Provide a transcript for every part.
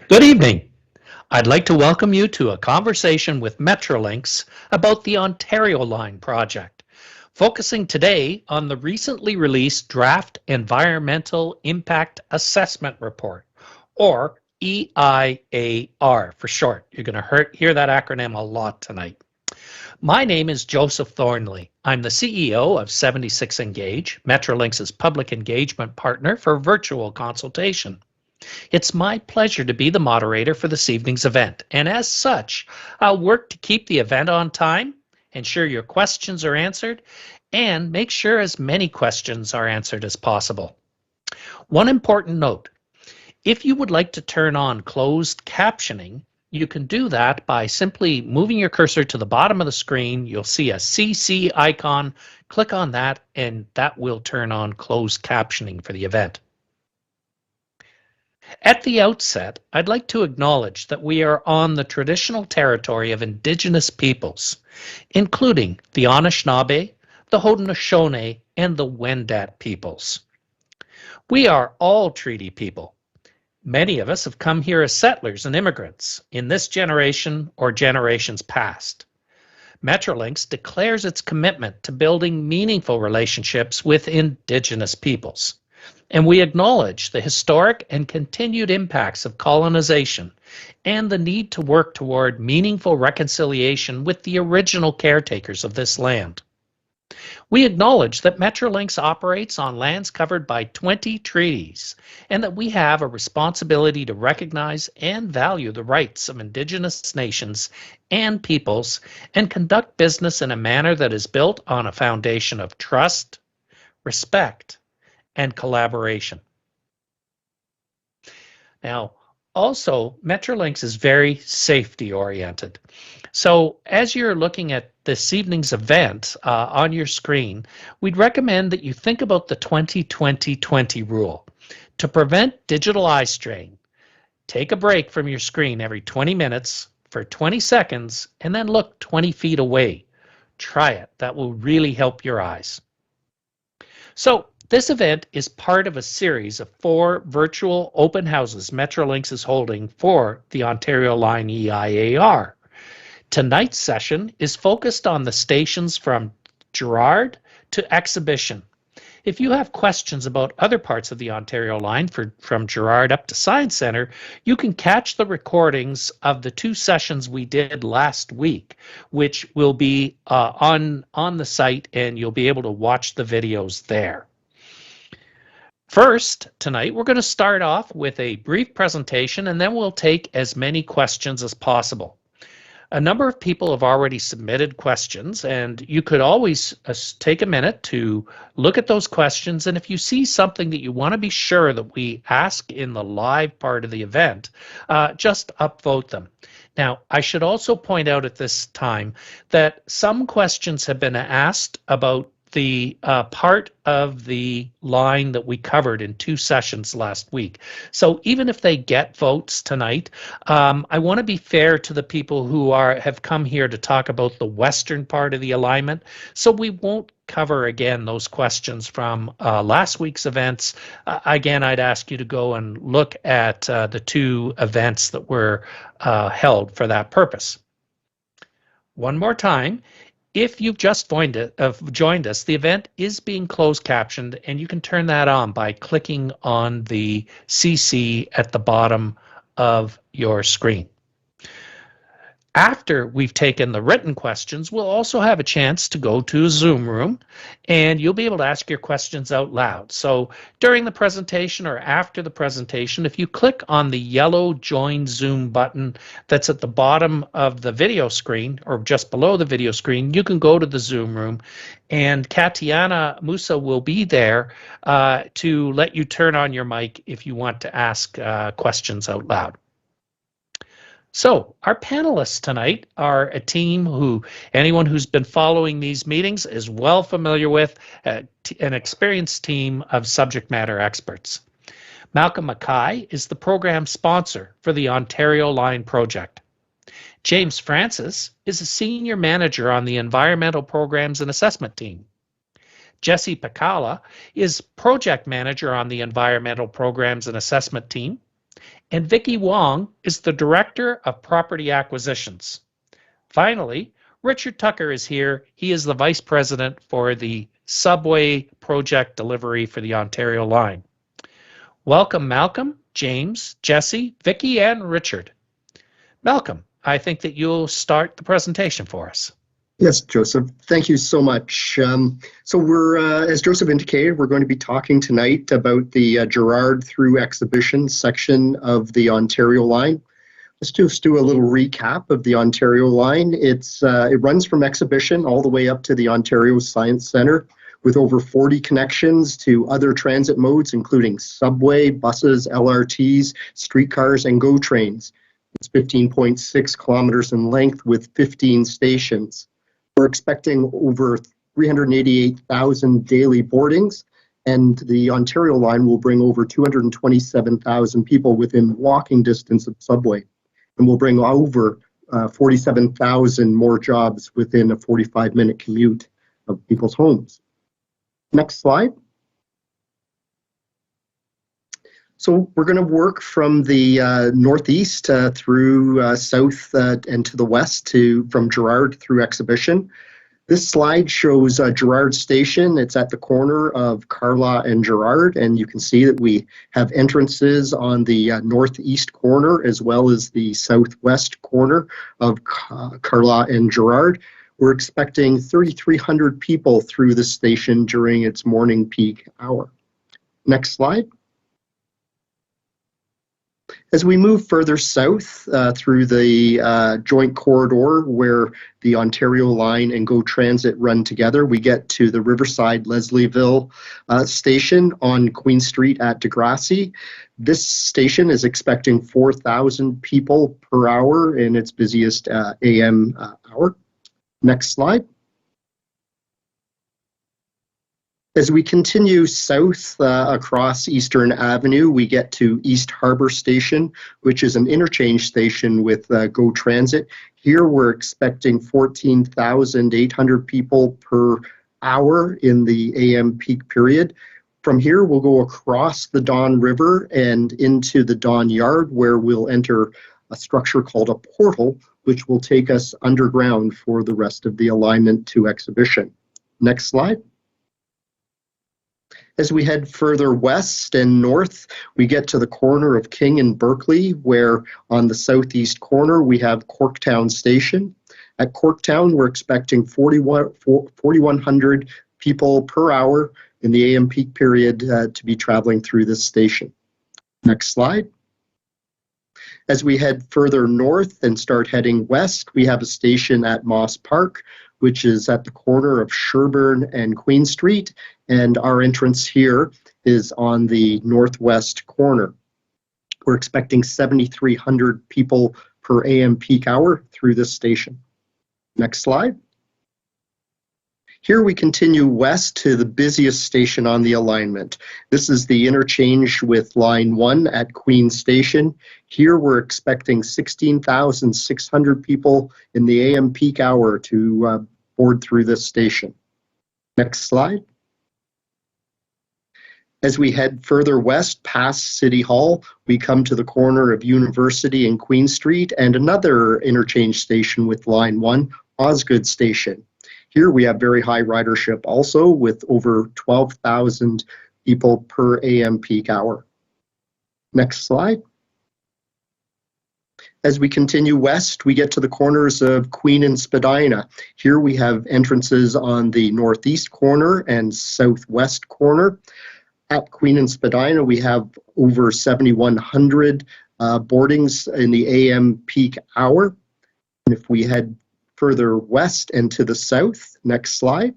Good evening. I'd like to welcome you to a conversation with Metrolinx about the Ontario Line project, focusing today on the recently released Draft Environmental Impact Assessment Report, or EIAR for short. You're going to hear that acronym a lot tonight. My name is Joseph Thornley. I'm the CEO of 76 Engage, Metrolinx's public engagement partner for virtual consultation. It's my pleasure to be the moderator for this evening's event, and as such, I'll work to keep the event on time, ensure your questions are answered, and make sure as many questions are answered as possible. One important note, if you would like to turn on closed captioning, you can do that by simply moving your cursor to the bottom of the screen. You'll see a CC icon. Click on that, and that will turn on closed captioning for the event. At the outset, I'd like to acknowledge that we are on the traditional territory of Indigenous peoples, including the Anishinaabe, the Haudenosaunee, and the Wendat peoples. We are all treaty people. Many of us have come here as settlers and immigrants in this generation or generations past. Metrolinx declares its commitment to building meaningful relationships with Indigenous peoples. And we acknowledge the historic and continued impacts of colonization and the need to work toward meaningful reconciliation with the original caretakers of this land. We acknowledge that Metrolinx operates on lands covered by 20 treaties and that we have a responsibility to recognize and value the rights of Indigenous nations and peoples and conduct business in a manner that is built on a foundation of trust, respect, and collaboration. Now, also, Metrolinx is very safety oriented. So as you're looking at this evening's event on your screen, we'd recommend that you think about the 20-20-20 rule. To prevent digital eye strain, take a break from your screen every 20 minutes for 20 seconds and then look 20 feet away. Try it. That will really help your eyes. So this event is part of a series of 4 virtual open houses Metrolinx is holding for the Ontario Line EIAR. Tonight's session is focused on the stations from Gerrard to Exhibition. If you have questions about other parts of the Ontario Line from Gerrard up to Science Centre, you can catch the recordings of the 2 sessions we did last week, which will be on the site, and you'll be able to watch the videos there. First, tonight, we're going to start off with a brief presentation, and then we'll take as many questions as possible. A number of people have already submitted questions, and you could always take a minute to look at those questions, and if you see something that you want to be sure that we ask in the live part of the event, just upvote them. Now, I should also point out at this time that some questions have been asked about the part of the line that we covered in 2 sessions last week. So even if they get votes tonight, I want to be fair to the people who have come here to talk about the western part of the alignment. So we won't cover again those questions from last week's events. Again, I'd ask you to go and look at the 2 events that were held for that purpose. One more time. If you've just joined us, the event is being closed captioned, and you can turn that on by clicking on the CC at the bottom of your screen. After we've taken the written questions, we'll also have a chance to go to a Zoom room, and you'll be able to ask your questions out loud. So during the presentation or after the presentation, if you click on the yellow Join Zoom button that's at the bottom of the video screen or just below the video screen, you can go to the Zoom room, and Katiana Musa will be there to let you turn on your mic if you want to ask questions out loud. So our panelists tonight are a team who anyone who's been following these meetings is well familiar with, an experienced team of subject matter experts. Malcolm Mackay is the program sponsor for the Ontario Line project. James Francis is a senior manager on the environmental programs and assessment team. Jesse Pacala is project manager on the environmental programs and assessment team. And Vicky Wong is the Director of Property Acquisitions. Finally, Richard Tucker is here. He is the Vice President for the Subway Project Delivery for the Ontario Line. Welcome, Malcolm, James, Jesse, Vicky, and Richard. Malcolm, I think that you'll start the presentation for us. Yes, Joseph, thank you so much. So we're, as Joseph indicated, we're going to be talking tonight about the Gerrard Through Exhibition section of the Ontario Line. Let's just do a little recap of the Ontario Line. It runs from Exhibition all the way up to the Ontario Science Centre with over 40 connections to other transit modes, including subway, buses, LRTs, streetcars, and GO trains. It's 15.6 kilometers in length with 15 stations. We're expecting over 388,000 daily boardings, and the Ontario Line will bring over 227,000 people within walking distance of subway, and will bring over 47,000 more jobs within a 45-minute commute of people's homes. Next slide. So we're going to work from the northeast through south and to the west from Gerrard through Exhibition. This slide shows Gerrard Station. It's at the corner of Carlaw and Gerrard, and you can see that we have entrances on the northeast corner as well as the southwest corner of Carlaw and Gerrard. We're expecting 3,300 people through the station during its morning peak hour. Next slide. As we move further south through the joint corridor where the Ontario Line and GO Transit run together, we get to the Riverside Leslieville station on Queen Street at Degrassi. This station is expecting 4,000 people per hour in its busiest AM hour. Next slide. As we continue south across Eastern Avenue, we get to East Harbour Station, which is an interchange station with GO Transit. Here we're expecting 14,800 people per hour in the AM peak period. From here, we'll go across the Don River and into the Don Yard, where we'll enter a structure called a portal, which will take us underground for the rest of the alignment to Exhibition. Next slide. As we head further west and north, we get to the corner of King and Berkeley, where on the southeast corner we have Corktown Station. At Corktown, we're expecting 4,100 people per hour in the AM peak period to be traveling through this station. Next slide. As we head further north and start heading west, we have a station at Moss Park, which is at the corner of Sherbourne and Queen Street, and our entrance here is on the northwest corner. We're expecting 7,300 people per AM peak hour through this station. Next slide. Here we continue west to the busiest station on the alignment. This is the interchange with Line 1 at Queen Station. Here we're expecting 16,600 people in the AM peak hour to board through this station. Next slide. As we head further west past City Hall, we come to the corner of University and Queen Street and another interchange station with Line 1, Osgood Station. Here we have very high ridership also with over 12,000 people per AM peak hour. Next slide. As we continue west, we get to the corners of Queen and Spadina. Here we have entrances on the northeast corner and southwest corner. At Queen and Spadina, we have over 7,100 boardings in the AM peak hour. And if we head further west and to the south, next slide,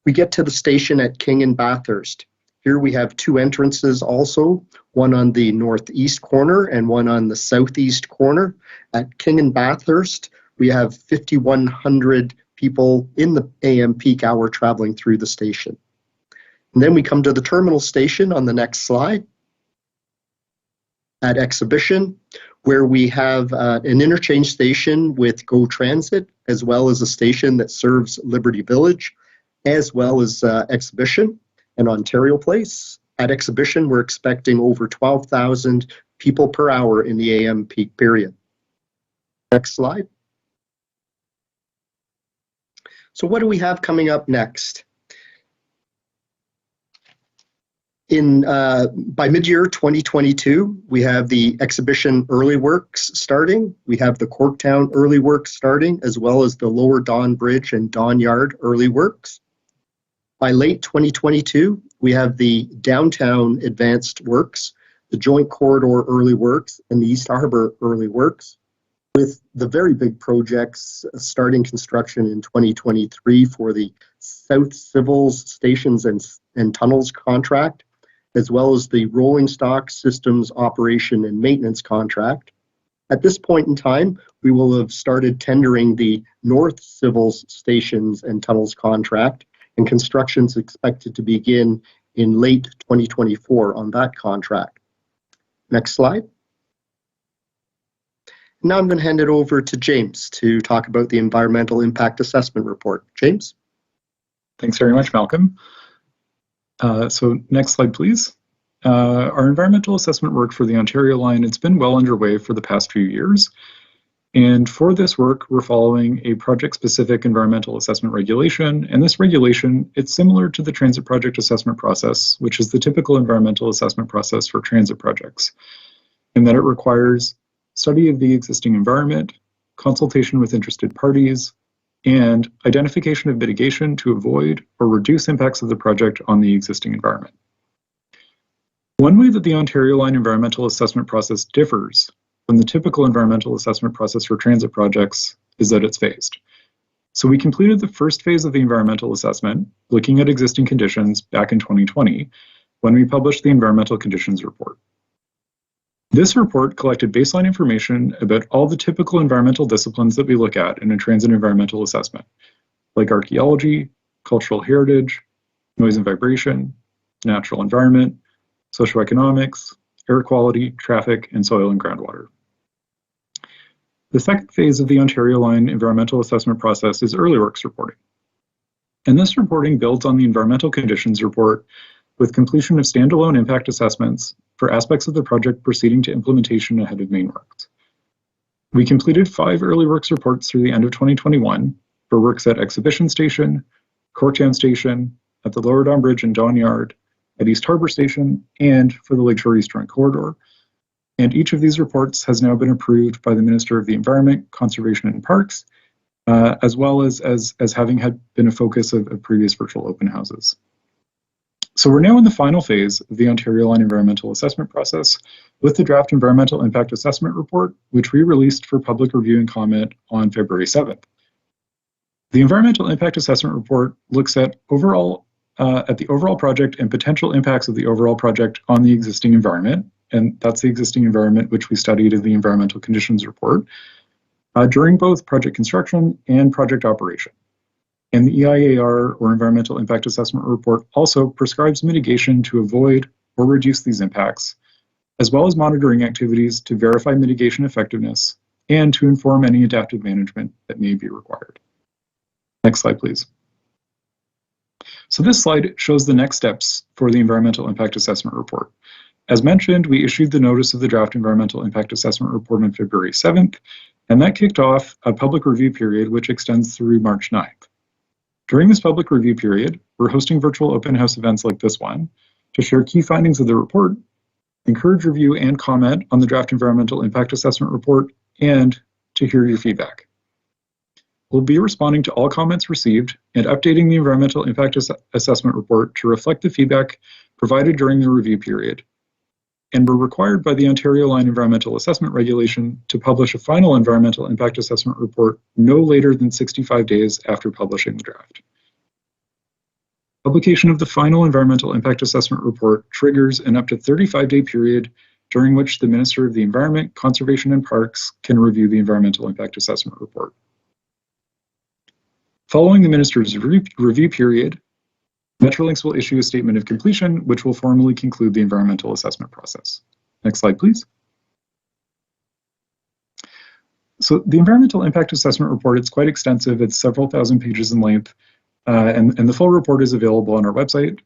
we get to the station at King and Bathurst. Here we have two entrances also, one on the northeast corner and one on the southeast corner. At King and Bathurst, we have 5,100 people in the AM peak hour traveling through the station. And then we come to the terminal station on the next slide at Exhibition, where we have an interchange station with GO Transit, as well as a station that serves Liberty Village, as well as Exhibition and Ontario Place. At exhibition, we're expecting over 12,000 people per hour in the AM peak period. Next slide. So what do we have coming up next? By mid-year 2022, we have the exhibition early works starting. We have the Corktown early works starting, as well as the Lower Don Bridge and Don Yard early works. By late 2022, we have the downtown advanced works, the Joint Corridor early works, and the East Harbour early works, with the very big projects starting construction in 2023 for the South Civils Stations and Tunnels contract, as well as the Rolling Stock Systems Operation and Maintenance contract. At this point in time, we will have started tendering the North Civils Stations and Tunnels contract, and construction is expected to begin in late 2024 on that contract. Next slide. Now I'm going to hand it over to James to talk about the Environmental Impact Assessment Report. James? Thanks very much, Malcolm. So next slide, please. Our environmental assessment work for the Ontario Line, it's been well underway for the past few years. And for this work, we're following a project-specific environmental assessment regulation. And this regulation, it's similar to the transit project assessment process, which is the typical environmental assessment process for transit projects, in that it requires study of the existing environment, consultation with interested parties, and identification of mitigation to avoid or reduce impacts of the project on the existing environment. One way that the Ontario Line environmental assessment process differs from the typical environmental assessment process for transit projects is that it's phased. So we completed the first phase of the environmental assessment, looking at existing conditions back in 2020, when we published the environmental conditions report. This report collected baseline information about all the typical environmental disciplines that we look at in a transit environmental assessment, like archaeology, cultural heritage, noise and vibration, natural environment, socioeconomics, air quality, traffic, and soil and groundwater. The second phase of the Ontario Line environmental assessment process is early works reporting. And this reporting builds on the environmental conditions report with completion of standalone impact assessments for aspects of the project proceeding to implementation ahead of main works. We completed 5 early works reports through the end of 2021 for works at Exhibition Station, Corktown Station, at the Lower Don Bridge and Don Yard, at East Harbour Station, and for the Lakeshore East Joint Corridor. And each of these reports has now been approved by the Minister of the Environment, Conservation and Parks, as well as having been a focus of previous virtual open houses. So we're now in the final phase of the Ontario Line environmental assessment process with the draft environmental impact assessment report, which we released for public review and comment on February 7th. The environmental impact assessment report looks at the overall project and potential impacts of the overall project on the existing environment, and that's the existing environment which we studied in the environmental conditions report, during both project construction and project operation. And the EIAR, or Environmental Impact Assessment Report, also prescribes mitigation to avoid or reduce these impacts, as well as monitoring activities to verify mitigation effectiveness and to inform any adaptive management that may be required. Next slide, please. So this slide shows the next steps for the Environmental Impact Assessment Report. As mentioned, we issued the notice of the draft Environmental Impact Assessment Report on February 7th, and that kicked off a public review period which extends through March 9th. During this public review period, we're hosting virtual open house events like this one to share key findings of the report, encourage review and comment on the draft Environmental Impact Assessment Report, and to hear your feedback. We'll be responding to all comments received and updating the Environmental Impact Assessment Report to reflect the feedback provided during the review period. And we're required by the Ontario Line Environmental Assessment Regulation to publish a final Environmental Impact Assessment Report no later than 65 days after publishing the draft. Publication of the final Environmental Impact Assessment Report triggers an up to 35-day period during which the Minister of the Environment, Conservation and Parks can review the Environmental Impact Assessment Report. Following the Minister's review period, Metrolinx will issue a statement of completion, which will formally conclude the environmental assessment process. Next slide, please. So the environmental impact assessment report, it's quite extensive. It's several thousand pages in length, and the full report is available on our website.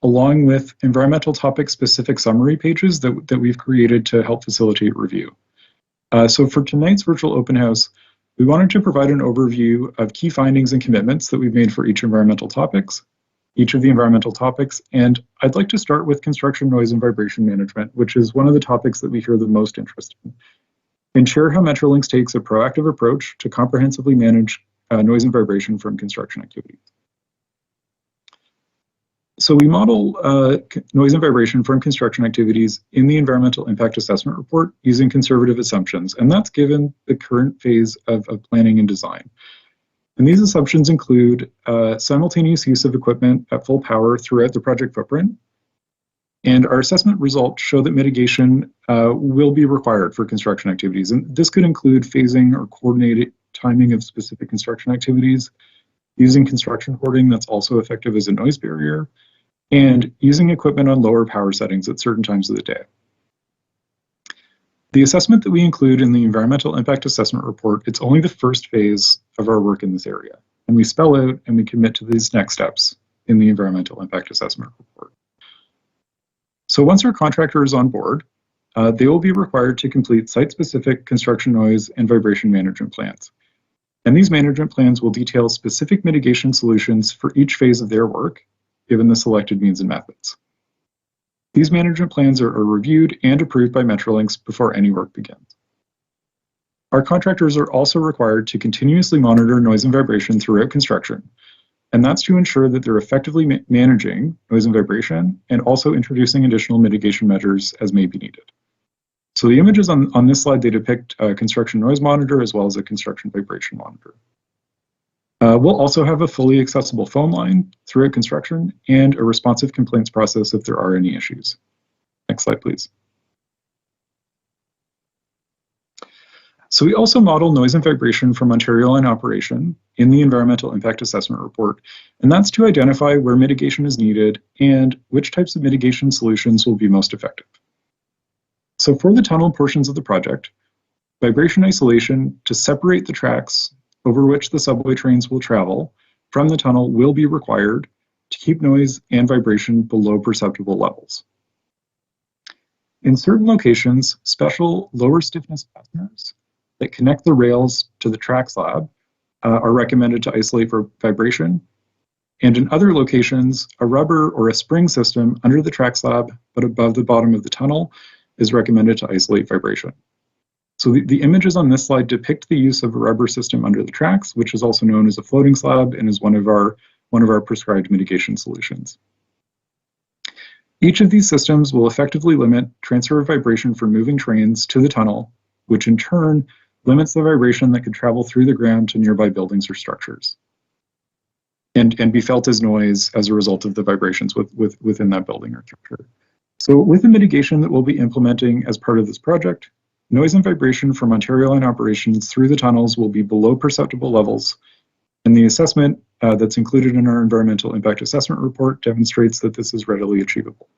along with environmental topic specific summary pages that we've created to help facilitate review. So for tonight's virtual open house, we wanted to provide an overview of key findings and commitments that we've made for each of the environmental topics. And I'd like to start with construction noise and vibration management, which is one of the topics that we hear the most interest in, and share how Metrolinx takes a proactive approach to comprehensively manage noise and vibration from construction activities. So we model noise and vibration from construction activities in the environmental impact assessment report using conservative assumptions, and that's given the current phase of planning and design. And these assumptions include simultaneous use of equipment at full power throughout the project footprint. And our assessment results show that mitigation will be required for construction activities. And this could include phasing or coordinated timing of specific construction activities, using construction hoarding that's also effective as a noise barrier, and using equipment on lower power settings at certain times of the day. The assessment that we include in the environmental impact assessment report, it's only the first phase of our work in this area. And we spell out and we commit to these next steps in the environmental impact assessment report. So once our contractor is on board, they will be required to complete site-specific construction noise and vibration management plans. And these management plans will detail specific mitigation solutions for each phase of their work, given the selected means and methods. These management plans are reviewed and approved by Metrolinx before any work begins. Our contractors are also required to continuously monitor noise and vibration throughout construction, and that's to ensure that they're effectively managing noise and vibration and also introducing additional mitigation measures as may be needed. So the images on this slide, they depict a construction noise monitor as well as a construction vibration monitor. We'll also have a fully accessible phone line throughout construction and a responsive complaints process if there are any issues. Next slide, please. So we also model noise and vibration from Ontario Line operation in the environmental impact assessment report, and that's to identify where mitigation is needed and which types of mitigation solutions will be most effective. So for the tunnel portions of the project, vibration isolation to separate the tracks over which the subway trains will travel from the tunnel will be required to keep noise and vibration below perceptible levels. In certain locations, special lower stiffness fasteners that connect the rails to the track slab are recommended to isolate for vibration. And in other locations, a rubber or a spring system under the track slab but above the bottom of the tunnel is recommended to isolate vibration. So the images on this slide depict the use of a rubber system under the tracks, which is also known as a floating slab and is one of our prescribed mitigation solutions. Each of these systems will effectively limit transfer of vibration from moving trains to the tunnel, which in turn limits the vibration that could travel through the ground to nearby buildings or structures and be felt as noise as a result of the vibrations within that building or structure. So with the mitigation that we'll be implementing as part of this project, noise and vibration from Ontario Line operations through the tunnels will be below perceptible levels, and the assessment that's included in our environmental impact assessment report demonstrates that this is readily achievable.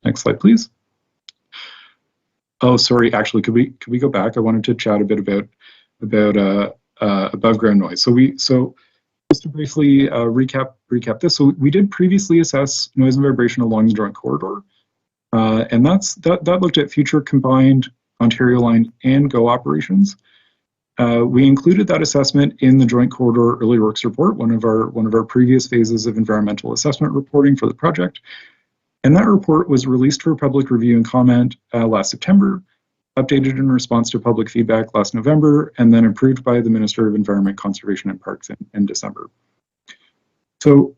Next slide, please. Oh, sorry, actually, could we go back? I wanted to chat a bit about above ground noise. So just to briefly recap this, so we did previously assess noise and vibration along the joint corridor. And that looked at future combined Ontario Line and GO operations. We included that assessment in the Joint Corridor Early Works Report, one of our previous phases of environmental assessment reporting for the project. And that report was released for public review and comment last September, updated in response to public feedback last November, and then approved by the Minister of Environment, Conservation and Parks in December. So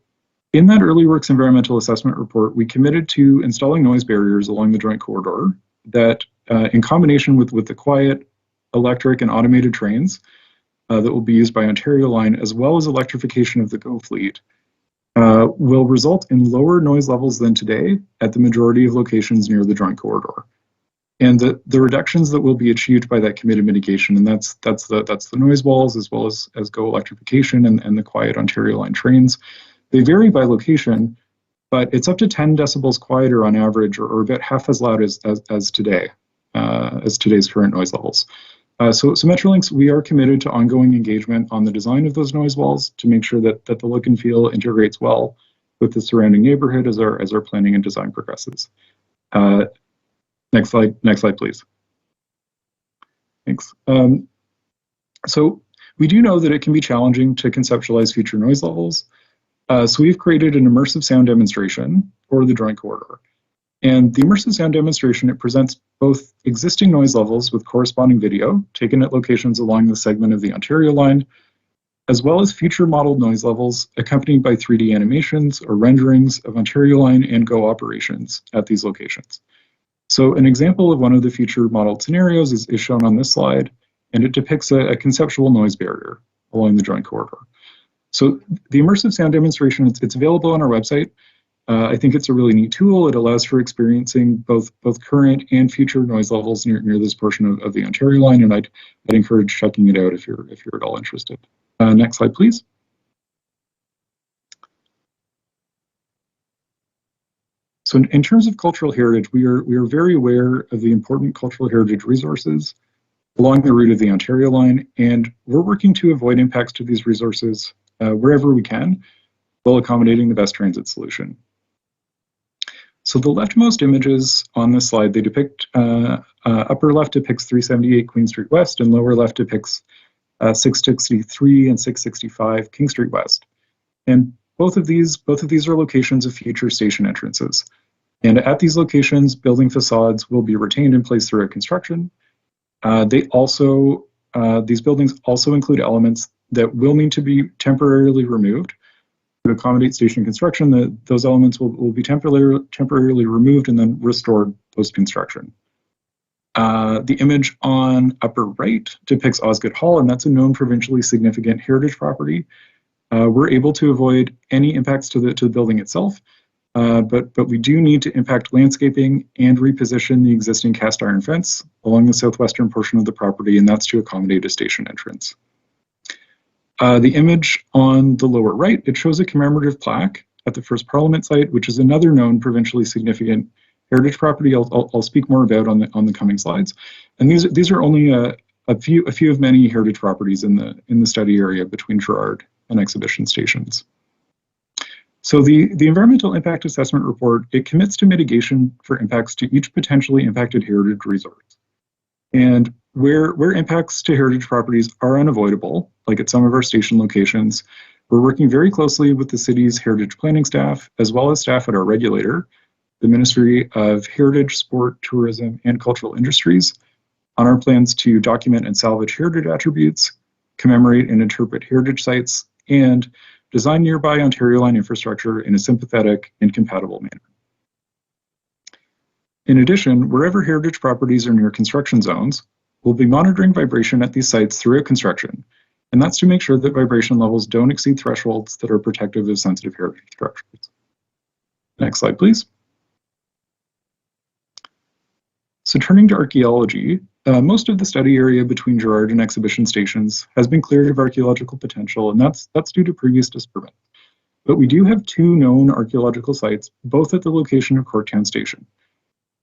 in that early works environmental assessment report, we committed to installing noise barriers along the joint corridor that, in combination with the quiet, electric, and automated trains that will be used by Ontario Line, as well as electrification of the GO fleet, will result in lower noise levels than today at the majority of locations near the joint corridor. And the reductions that will be achieved by that committed mitigation, and that's the noise walls as well as GO electrification and the quiet Ontario Line trains. They vary by location, but it's up to 10 decibels quieter on average, or about half as loud as today's current noise levels. So Metrolinx, we are committed to ongoing engagement on the design of those noise walls to make sure that the look and feel integrates well the surrounding neighborhood as our planning and design progresses. Next slide, please. Thanks. So we do know that it can be challenging to conceptualize future noise levels. So we've created an immersive sound demonstration for the joint corridor. And the immersive sound demonstration, it presents both existing noise levels with corresponding video taken at locations along the segment of the Ontario line, as well as future modeled noise levels accompanied by 3D animations or renderings of Ontario line and GO operations at these locations. So an example of one of the future modeled scenarios is shown on this slide, and it depicts a conceptual noise barrier along the joint corridor. So the immersive sound demonstration, it's available on our website. I think it's a really neat tool. It allows for experiencing both current and future noise levels near this portion of the Ontario line, and I'd encourage checking it out if you're at all interested. Next slide, please. So in terms of cultural heritage, we are very aware of the important cultural heritage resources along the route of the Ontario line, and we're working to avoid impacts to these resources wherever we can, while accommodating the best transit solution. So the leftmost images on this slide, they depict, upper left depicts 378 Queen Street West, and lower left depicts 663 and 665 King Street West. And both of these are locations of future station entrances. And at these locations, building facades will be retained in place throughout construction. These buildings also include elements that will need to be temporarily removed. To accommodate station construction, those elements will be temporarily removed and then restored post-construction. The image on upper right depicts Osgoode Hall, and that's a known provincially significant heritage property. We're able to avoid any impacts to the building itself, but we do need to impact landscaping and reposition the existing cast iron fence along the southwestern portion of the property, and that's to accommodate a station entrance. The image on the lower right, it shows a commemorative plaque at the First Parliament site, which is another known provincially significant heritage property I'll speak more about on the coming slides. And these are only a few of many heritage properties in the study area between Gerrard and Exhibition stations. So the environmental impact assessment report, it commits to mitigation for impacts to each potentially impacted heritage resource. And where impacts to heritage properties are unavoidable, like at some of our station locations, we're working very closely with the city's heritage planning staff, as well as staff at our regulator, the Ministry of Heritage, Sport, Tourism, and Cultural Industries, on our plans to document and salvage heritage attributes, commemorate and interpret heritage sites, and design nearby Ontario line infrastructure in a sympathetic and compatible manner. In addition, wherever heritage properties are near construction zones, we'll be monitoring vibration at these sites throughout construction, and that's to make sure that vibration levels don't exceed thresholds that are protective of sensitive heritage structures. Next slide, please. So turning to archaeology, most of the study area between Gerrard and Exhibition stations has been cleared of archaeological potential, and that's due to previous disturbance. But we do have two known archaeological sites, both at the location of Corktown Station.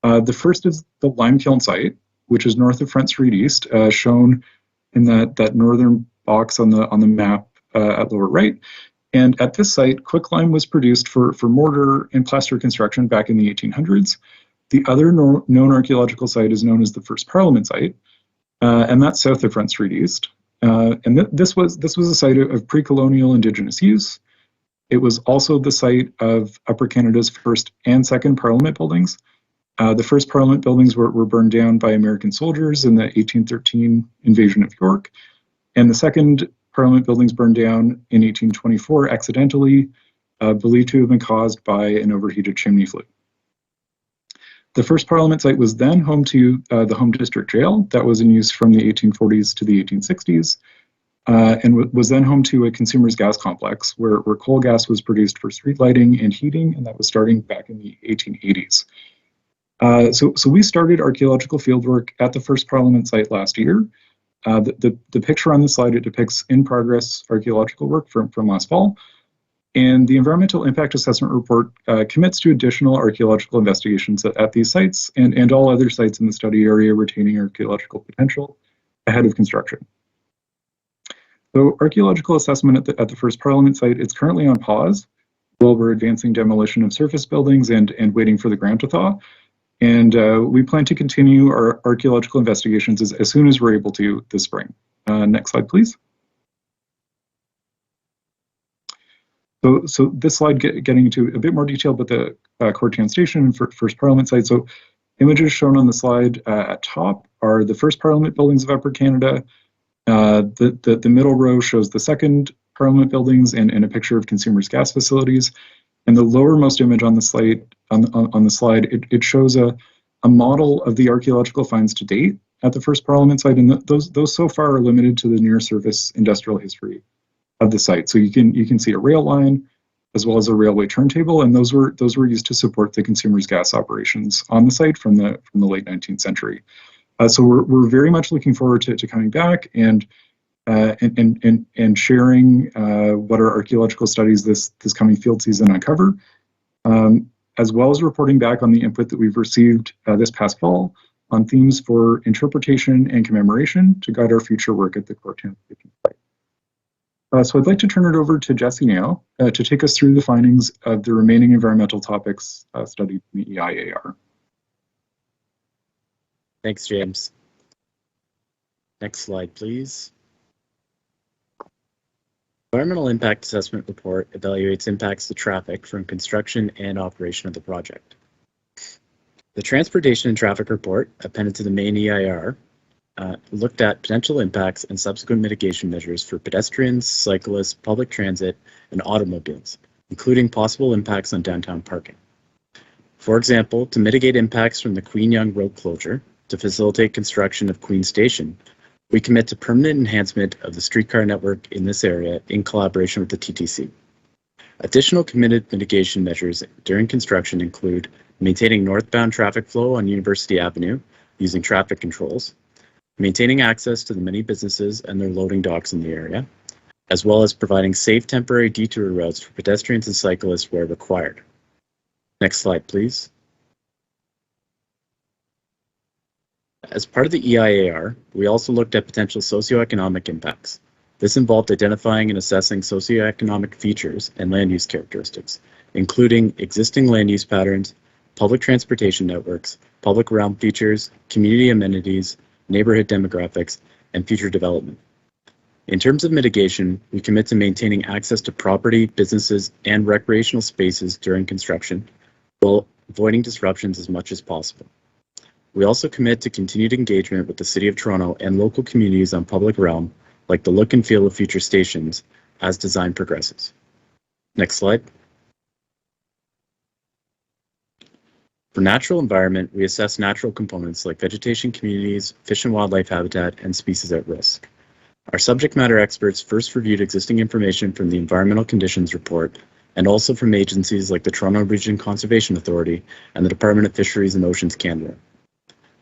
The first is the lime kiln site, which is north of Front Street East, shown in that northern box on the map at lower right. And at this site, quicklime was produced for mortar and plaster construction back in the 1800s. The other known archaeological site is known as the First Parliament site, and that's south of Front Street East. And this was a site of pre-colonial Indigenous use. It was also the site of Upper Canada's first and second Parliament buildings. The first Parliament buildings were burned down by American soldiers in the 1813 invasion of York, and the second Parliament buildings burned down in 1824 accidentally, believed to have been caused by an overheated chimney flue. The first Parliament site was then home to the Home District Jail that was in use from the 1840s to the 1860s, and was then home to a consumer's gas complex where coal gas was produced for street lighting and heating, and that was starting back in the 1880s. So we started archaeological fieldwork at the First Parliament site last year. The picture on the slide, it depicts in-progress archaeological work from last fall. And the environmental impact assessment report commits to additional archaeological investigations at these sites and all other sites in the study area retaining archaeological potential ahead of construction. So archaeological assessment at the First Parliament site, it's currently on pause Well, we're advancing demolition of surface buildings and waiting for the ground to thaw. And we plan to continue our archaeological investigations as soon as we're able to this spring. Next slide, please. So this slide getting into a bit more detail about the Courtown Station first Parliament site. So images shown on the slide at top are the first Parliament buildings of Upper Canada. The middle row shows the second Parliament buildings and a picture of consumers' gas facilities. And the lowermost image on the slide, it shows a model of the archaeological finds to date at the first Parliament site, and those so far are limited to the near surface industrial history of the site. So you can see a rail line as well as a railway turntable, and those were used to support the consumers' gas operations on the site from the late 19th century. So we're very much looking forward to coming back and sharing what our archaeological studies this coming field season uncover, as well as reporting back on the input that we've received this past fall on themes for interpretation and commemoration to guide our future work at the Courtown site. So I'd like to turn it over to Jesse now to take us through the findings of the remaining environmental topics studied in the EIAR. Thanks, James. Next slide, please. Environmental Impact Assessment Report evaluates impacts to traffic from construction and operation of the project. The Transportation and Traffic Report, appended to the main EIR, looked at potential impacts and subsequent mitigation measures for pedestrians, cyclists, public transit, and automobiles, including possible impacts on downtown parking. For example, to mitigate impacts from the Queen Yonge Road closure, to facilitate construction of Queen Station, we commit to permanent enhancement of the streetcar network in this area in collaboration with the TTC. Additional committed mitigation measures during construction include maintaining northbound traffic flow on University Avenue using traffic controls, maintaining access to the many businesses and their loading docks in the area, as well as providing safe temporary detour routes for pedestrians and cyclists where required. Next slide, please. As part of the EIAR, we also looked at potential socioeconomic impacts. This involved identifying and assessing socioeconomic features and land use characteristics, including existing land use patterns, public transportation networks, public realm features, community amenities, neighborhood demographics, and future development. In terms of mitigation, we commit to maintaining access to property, businesses, and recreational spaces during construction, while avoiding disruptions as much as possible. We also commit to continued engagement with the City of Toronto and local communities on public realm, like the look and feel of future stations, as design progresses. Next slide. For natural environment, we assess natural components like vegetation communities, fish and wildlife habitat, and species at risk. Our subject matter experts first reviewed existing information from the Environmental Conditions Report and also from agencies like the Toronto Region Conservation Authority and the Department of Fisheries and Oceans Canada.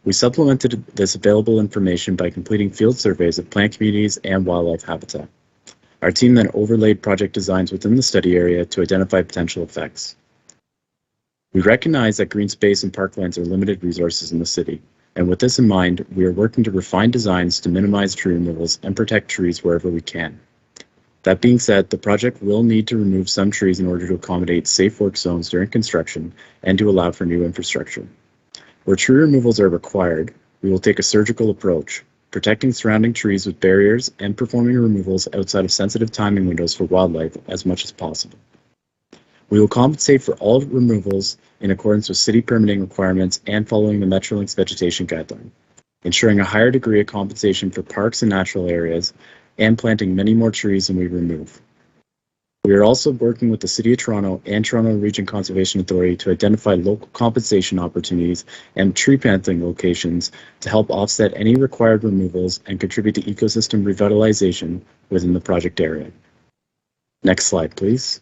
We supplemented this available information by completing field surveys of plant communities and wildlife habitat. Our team then overlaid project designs within the study area to identify potential effects. We recognize that green space and parklands are limited resources in the city, and with this in mind, we are working to refine designs to minimize tree removals and protect trees wherever we can. That being said, the project will need to remove some trees in order to accommodate safe work zones during construction and to allow for new infrastructure. Where tree removals are required, we will take a surgical approach, protecting surrounding trees with barriers and performing removals outside of sensitive timing windows for wildlife as much as possible. We will compensate for all removals in accordance with city permitting requirements and following the Metrolinx vegetation guideline, ensuring a higher degree of compensation for parks and natural areas and planting many more trees than we remove. We are also working with the City of Toronto and Toronto Region Conservation Authority to identify local compensation opportunities and tree planting locations to help offset any required removals and contribute to ecosystem revitalization within the project area. Next slide, please.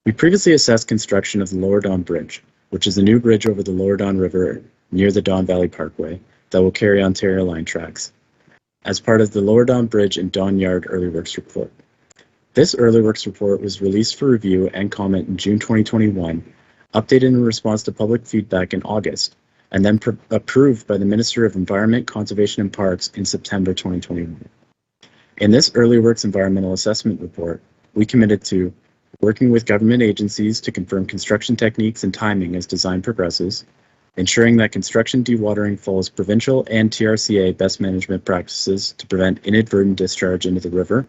We previously assessed construction of the Lower Don Bridge, which is a new bridge over the Lower Don River near the Don Valley Parkway that will carry Ontario Line tracks, as part of the Lower Don Bridge and Don Yard Early Works Report. This Early Works Report was released for review and comment in June 2021, updated in response to public feedback in August, and then approved by the Minister of Environment, Conservation and Parks in September 2021. In this early works environmental assessment report, we committed to working with government agencies to confirm construction techniques and timing as design progresses, ensuring that construction dewatering follows provincial and TRCA best management practices to prevent inadvertent discharge into the river,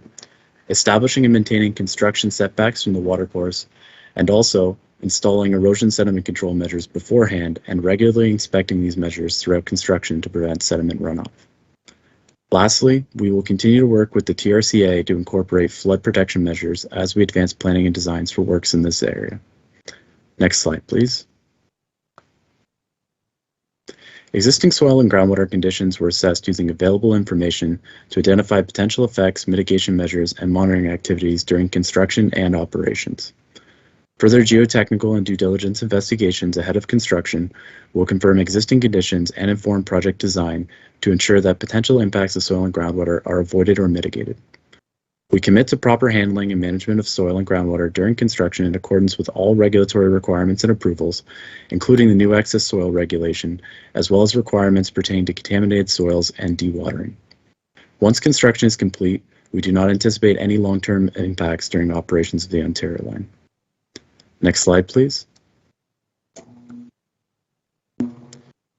establishing and maintaining construction setbacks from the watercourse, and also installing erosion sediment control measures beforehand and regularly inspecting these measures throughout construction to prevent sediment runoff. Lastly, we will continue to work with the TRCA to incorporate flood protection measures as we advance planning and designs for works in this area. Next slide, please. Existing soil and groundwater conditions were assessed using available information to identify potential effects, mitigation measures, and monitoring activities during construction and operations. Further geotechnical and due diligence investigations ahead of construction will confirm existing conditions and inform project design to ensure that potential impacts of soil and groundwater are avoided or mitigated. We commit to proper handling and management of soil and groundwater during construction in accordance with all regulatory requirements and approvals, including the new excess soil regulation, as well as requirements pertaining to contaminated soils and dewatering. Once construction is complete, we do not anticipate any long-term impacts during operations of the Ontario Line. Next slide, please.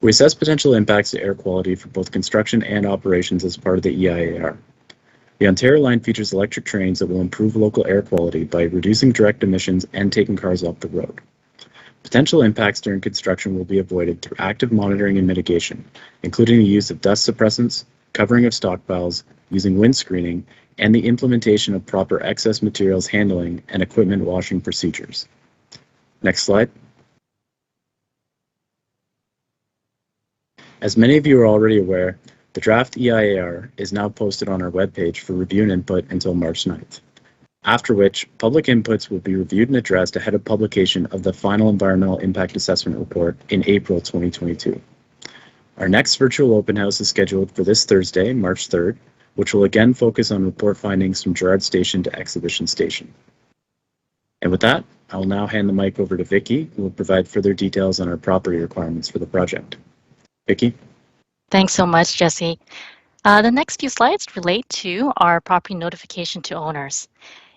We assess potential impacts to air quality for both construction and operations as part of the EIAR. The Ontario Line features electric trains that will improve local air quality by reducing direct emissions and taking cars off the road. Potential impacts during construction will be avoided through active monitoring and mitigation, including the use of dust suppressants, covering of stockpiles, using wind screening, and the implementation of proper excess materials handling and equipment washing procedures. Next slide. As many of you are already aware, the draft EIAR is now posted on our webpage for review and input until March 9th, after which public inputs will be reviewed and addressed ahead of publication of the final environmental impact assessment report in April 2022. Our next virtual open house is scheduled for this Thursday, March 3rd, which will again focus on report findings from Gerrard Station to Exhibition Station. And with that, I will now hand the mic over to Vicky, who will provide further details on our property requirements for the project. Vicky? Thanks so much, Jesse. The next few slides relate to our property notification to owners.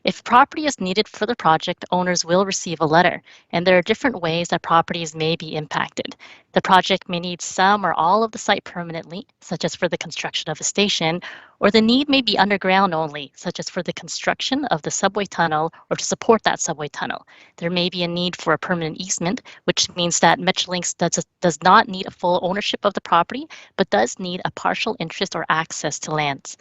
If property is needed for the project, owners will receive a letter, and there are different ways that properties may be impacted. The project may need some or all of the site permanently, such as for the construction of a station, or the need may be underground only, such as for the construction of the subway tunnel or to support that subway tunnel. There may be a need for a permanent easement, which means that Metrolinx does not need a full ownership of the property, but does need a partial interest or access to lands.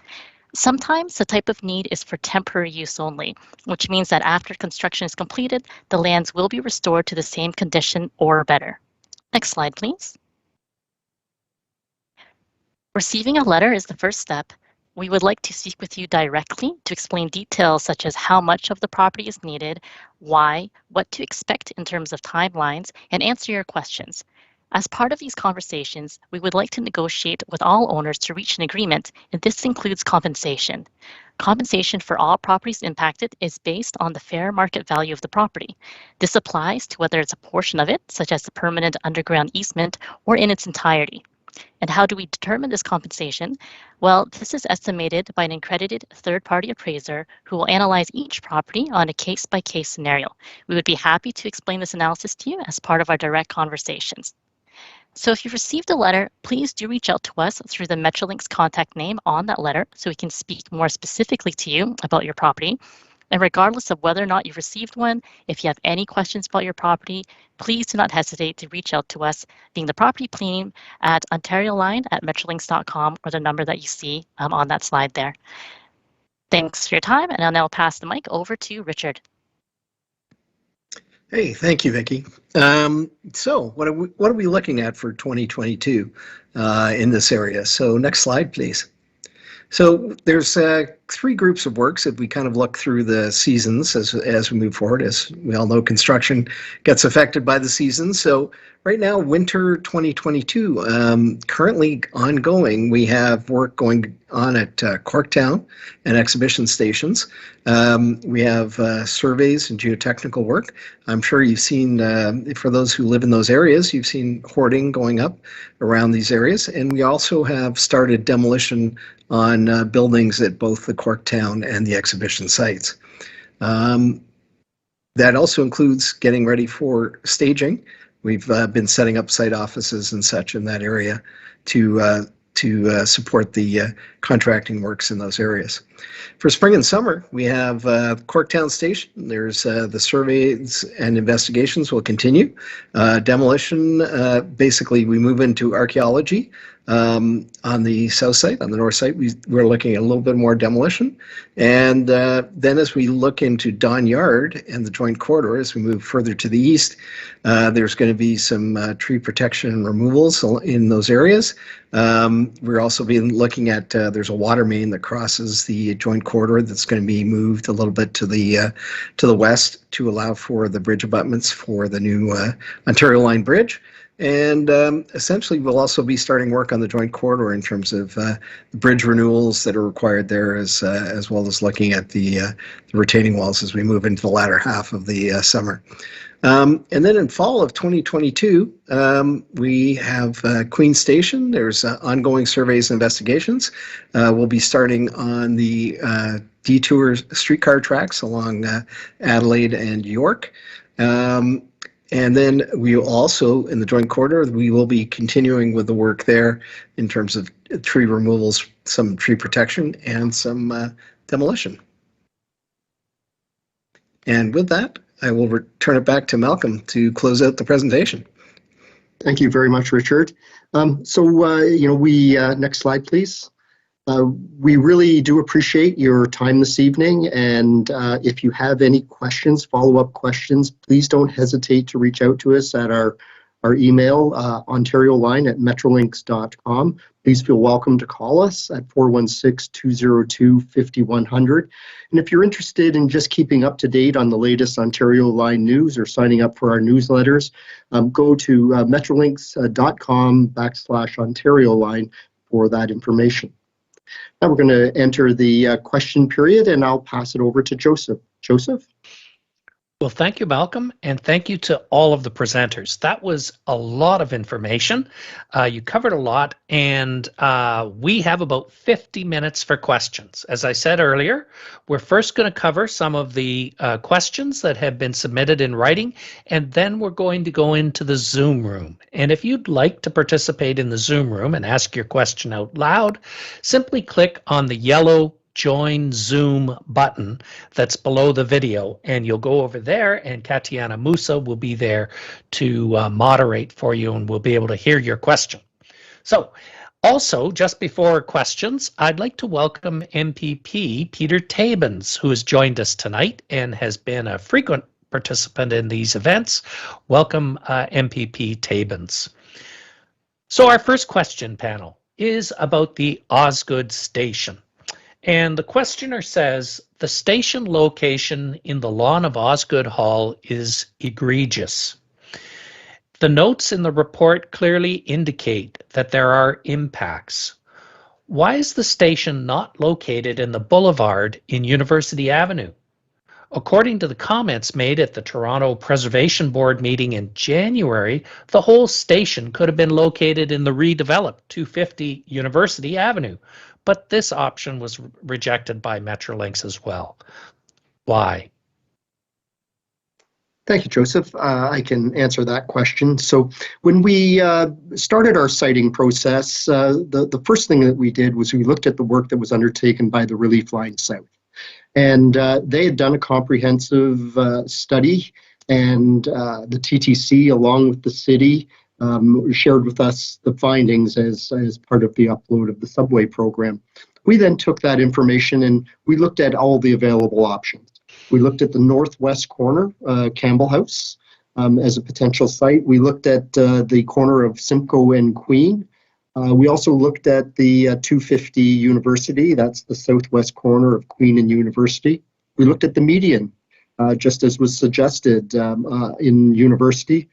Sometimes the type of need is for temporary use only, which means that after construction is completed, the lands will be restored to the same condition or better. Next slide, please. Receiving a letter is the first step. We would like to speak with you directly to explain details such as how much of the property is needed, why, what to expect in terms of timelines, and answer your questions. As part of these conversations, we would like to negotiate with all owners to reach an agreement, and this includes compensation. Compensation for all properties impacted is based on the fair market value of the property. This applies to whether it's a portion of it, such as the permanent underground easement, or in its entirety. And how do we determine this compensation? Well, this is estimated by an accredited third-party appraiser who will analyze each property on a case-by-case scenario. We would be happy to explain this analysis to you as part of our direct conversations. So if you've received a letter, please do reach out to us through the Metrolinx contact name on that letter so we can speak more specifically to you about your property. And regardless of whether or not you've received one, if you have any questions about your property, please do not hesitate to reach out to us, being the property team at ontarioline@metrolinx.com or the number that you see on that slide there. Thanks for your time, and I'll now pass the mic over to Richard. Hey, thank you, Vicky. So what are we looking at for 2022 in this area? So next slide, please. So there's three groups of works if we kind of look through the seasons as we move forward. As we all know, construction gets affected by the seasons. So right now, winter 2022, currently ongoing. We have work going on at Corktown and exhibition stations. We have surveys and geotechnical work. I'm sure you've seen, for those who live in those areas, you've seen hoarding going up around these areas. And we also have started demolition on buildings at both the Corktown and the exhibition sites. That also includes getting ready for staging. We've been setting up site offices and such in that area to support the contracting works in those areas. For spring and summer, we have Corktown Station. There's the surveys and investigations will continue. Demolition, basically we move into archaeology. On the south side, on the north side, we're looking at a little bit more demolition. And then as we look into Don Yard and the joint corridor, as we move further to the east, there's going to be some tree protection and removals in those areas. We're also being looking at, there's a water main that crosses the joint corridor that's going to be moved a little bit to the west to allow for the bridge abutments for the new Ontario Line Bridge. And essentially, we'll also be starting work on the joint corridor in terms of the bridge renewals that are required there, as well as looking at the retaining walls as we move into the latter half of the summer. And then in fall of 2022, we have Queen Station. There's ongoing surveys and investigations. We'll be starting on the detour streetcar tracks along Adelaide and York. And then we also, in the joint corridor, we will be continuing with the work there in terms of tree removals, some tree protection, and some demolition. And with that, I will return it back to Malcolm to close out the presentation. Thank you very much, Richard. Next slide, please. We really do appreciate your time this evening, and if you have any questions, follow-up questions, please don't hesitate to reach out to us at our email, ontarioline@metrolinx.com. Please feel welcome to call us at 416-202-5100. And if you're interested in just keeping up to date on the latest Ontario Line news or signing up for our newsletters, go to metrolinx.com/Ontario Line for that information. Now we're going to enter the question period, and I'll pass it over to Joseph. Joseph? Well, thank you, Malcolm, and thank you to all of the presenters. That was a lot of information. You covered a lot, and we have about 50 minutes for questions. As I said earlier, we're first going to cover some of the questions that have been submitted in writing, and then we're going to go into the Zoom room. And if you'd like to participate in the Zoom room and ask your question out loud, simply click on the yellow Join Zoom button that's below the video, and you'll go over there, and Katiana Musa will be there to moderate for you, and we'll be able to hear your question. So also, just before questions, I'd like to welcome MPP Peter Tabens, who has joined us tonight and has been a frequent participant in these events. Welcome, MPP Tabens. So our first question, panel, is about the Osgood Station. And the questioner says, the station location in the lawn of Osgood Hall is egregious. The notes in the report clearly indicate that there are impacts. Why is the station not located in the boulevard in University Avenue? According to the comments made at the Toronto Preservation Board meeting in January, the whole station could have been located in the redeveloped 250 University Avenue. But this option was rejected by Metrolinx as well. Why? Thank you, Joseph. I can answer that question. So when we started our siting process, the first thing that we did was we looked at the work that was undertaken by the Relief Line South. And they had done a comprehensive study, and the TTC, along with the city, shared with us the findings as part of the upload of the subway program. We then took that information and we looked at all the available options. We looked at the northwest corner, Campbell House, as a potential site. We looked at the corner of Simcoe and Queen. We also looked at the 250 University, that's the southwest corner of Queen and University. We looked at the median, just as was suggested in University.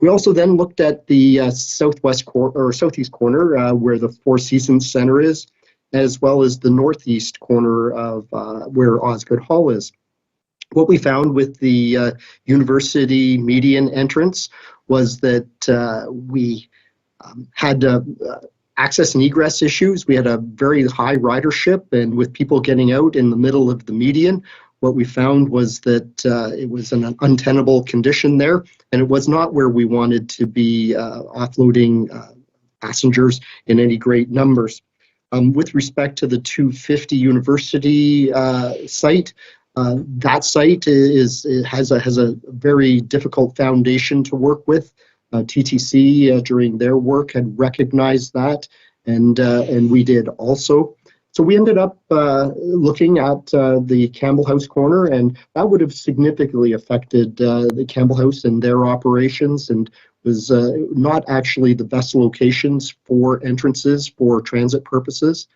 We also then looked at the southeast corner where the Four Seasons Center is, as well as the northeast corner of where Osgoode Hall is. What we found with the university median entrance was that we had access and egress issues. We had a very high ridership, and with people getting out in the middle of the median, what we found was that it was an untenable condition there, and it was not where we wanted to be offloading passengers in any great numbers. With respect to the 250 University site, that site has a very difficult foundation to work with. TTC during their work had recognized that, and we did also. So we ended up looking at the Campbell House corner, and that would have significantly affected the Campbell House and their operations, and was not actually the best locations for entrances for transit purposes.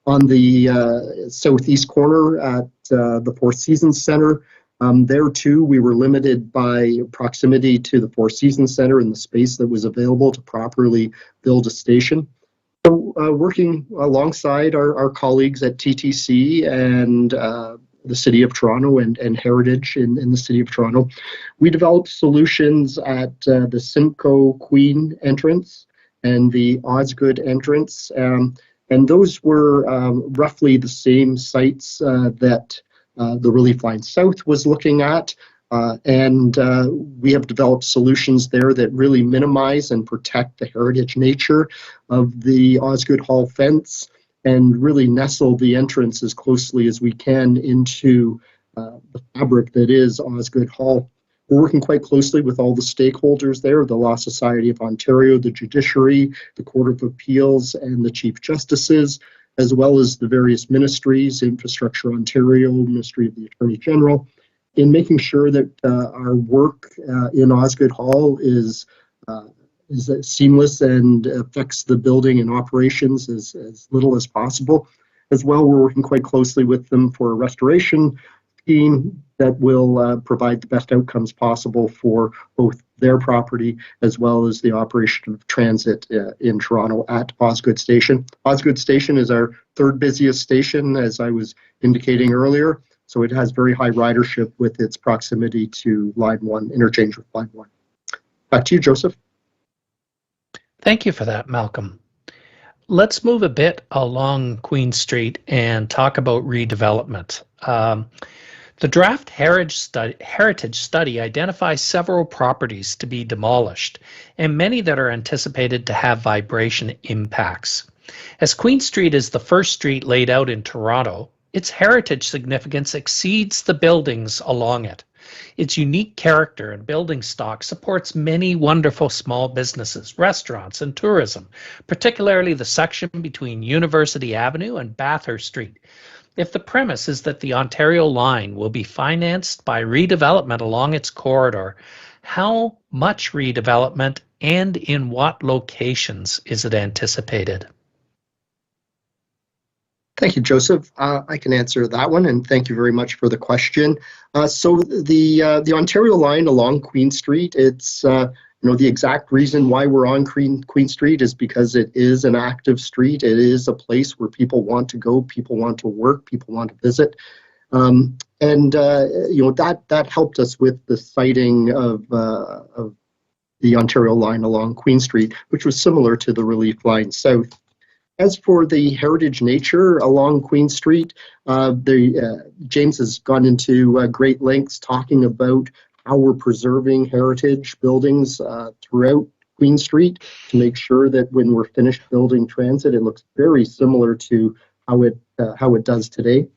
On the southeast corner at the Four Seasons Center, there too we were limited by proximity to the Four Seasons Center and the space that was available to properly build a station. So working alongside our colleagues at TTC and the City of Toronto and Heritage in the City of Toronto, we developed solutions at the Simcoe Queen entrance and the Osgoode entrance. And those were roughly the same sites that the Relief Line South was looking at. And we have developed solutions there that really minimize and protect the heritage nature of the Osgoode Hall fence and really nestle the entrance as closely as we can into the fabric that is Osgoode Hall. We're working quite closely with all the stakeholders there, the Law Society of Ontario, the Judiciary, the Court of Appeals, and the Chief Justices, as well as the various ministries, Infrastructure Ontario, Ministry of the Attorney General, in making sure that our work in Osgoode Hall is seamless and affects the building and operations as little as possible. As well, we're working quite closely with them for a restoration scheme that will provide the best outcomes possible for both their property as well as the operation of transit in Toronto at Osgoode Station. Osgoode Station is our third busiest station, as I was indicating earlier, so it has very high ridership with its proximity to Line 1, interchange with Line 1. Back to you, Joseph. Thank you for that, Malcolm. Let's move a bit along Queen Street and talk about redevelopment. The draft heritage study identifies several properties to be demolished, and many that are anticipated to have vibration impacts. As Queen Street is the first street laid out in Toronto, its heritage significance exceeds the buildings along it. Its unique character and building stock supports many wonderful small businesses, restaurants, and tourism, particularly the section between University Avenue and Bathurst Street. If the premise is that the Ontario line will be financed by redevelopment along its corridor, how much redevelopment and in what locations is it anticipated? Thank you, Joseph. I can answer that one, and thank you very much for the question. So the Ontario line along Queen Street, it's the exact reason why we're on Queen Street is because it is an active street. It is a place where people want to go, people want to work, people want to visit, and that helped us with the siting of the Ontario line along Queen Street, which was similar to the Relief Line South. As for the heritage nature along Queen Street, James has gone into great lengths talking about how we're preserving heritage buildings throughout Queen Street to make sure that when we're finished building transit, it looks very similar to how it does today.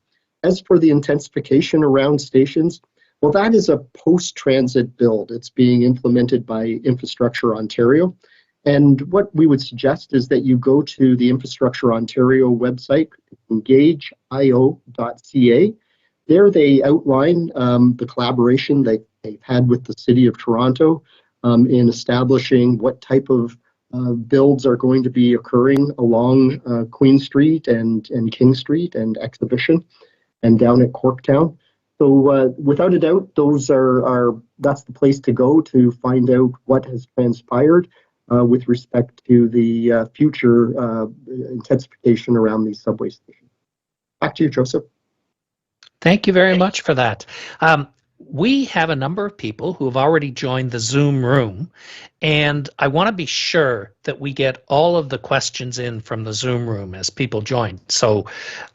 As for the intensification around stations, well, that is a post-transit build. It's being implemented by Infrastructure Ontario. And what we would suggest is that you go to the Infrastructure Ontario website, engageio.ca. There they outline the collaboration that they've had with the City of Toronto in establishing what type of builds are going to be occurring along Queen Street and King Street and Exhibition and down at Corktown. So without a doubt, that's the place to go to find out what has transpired with respect to the future intensification around these subway stations. Back to you, Joseph. Thank you very much for that. We have a number of people who have already joined the Zoom room, and I want to be sure that we get all of the questions in from the Zoom room as people join. So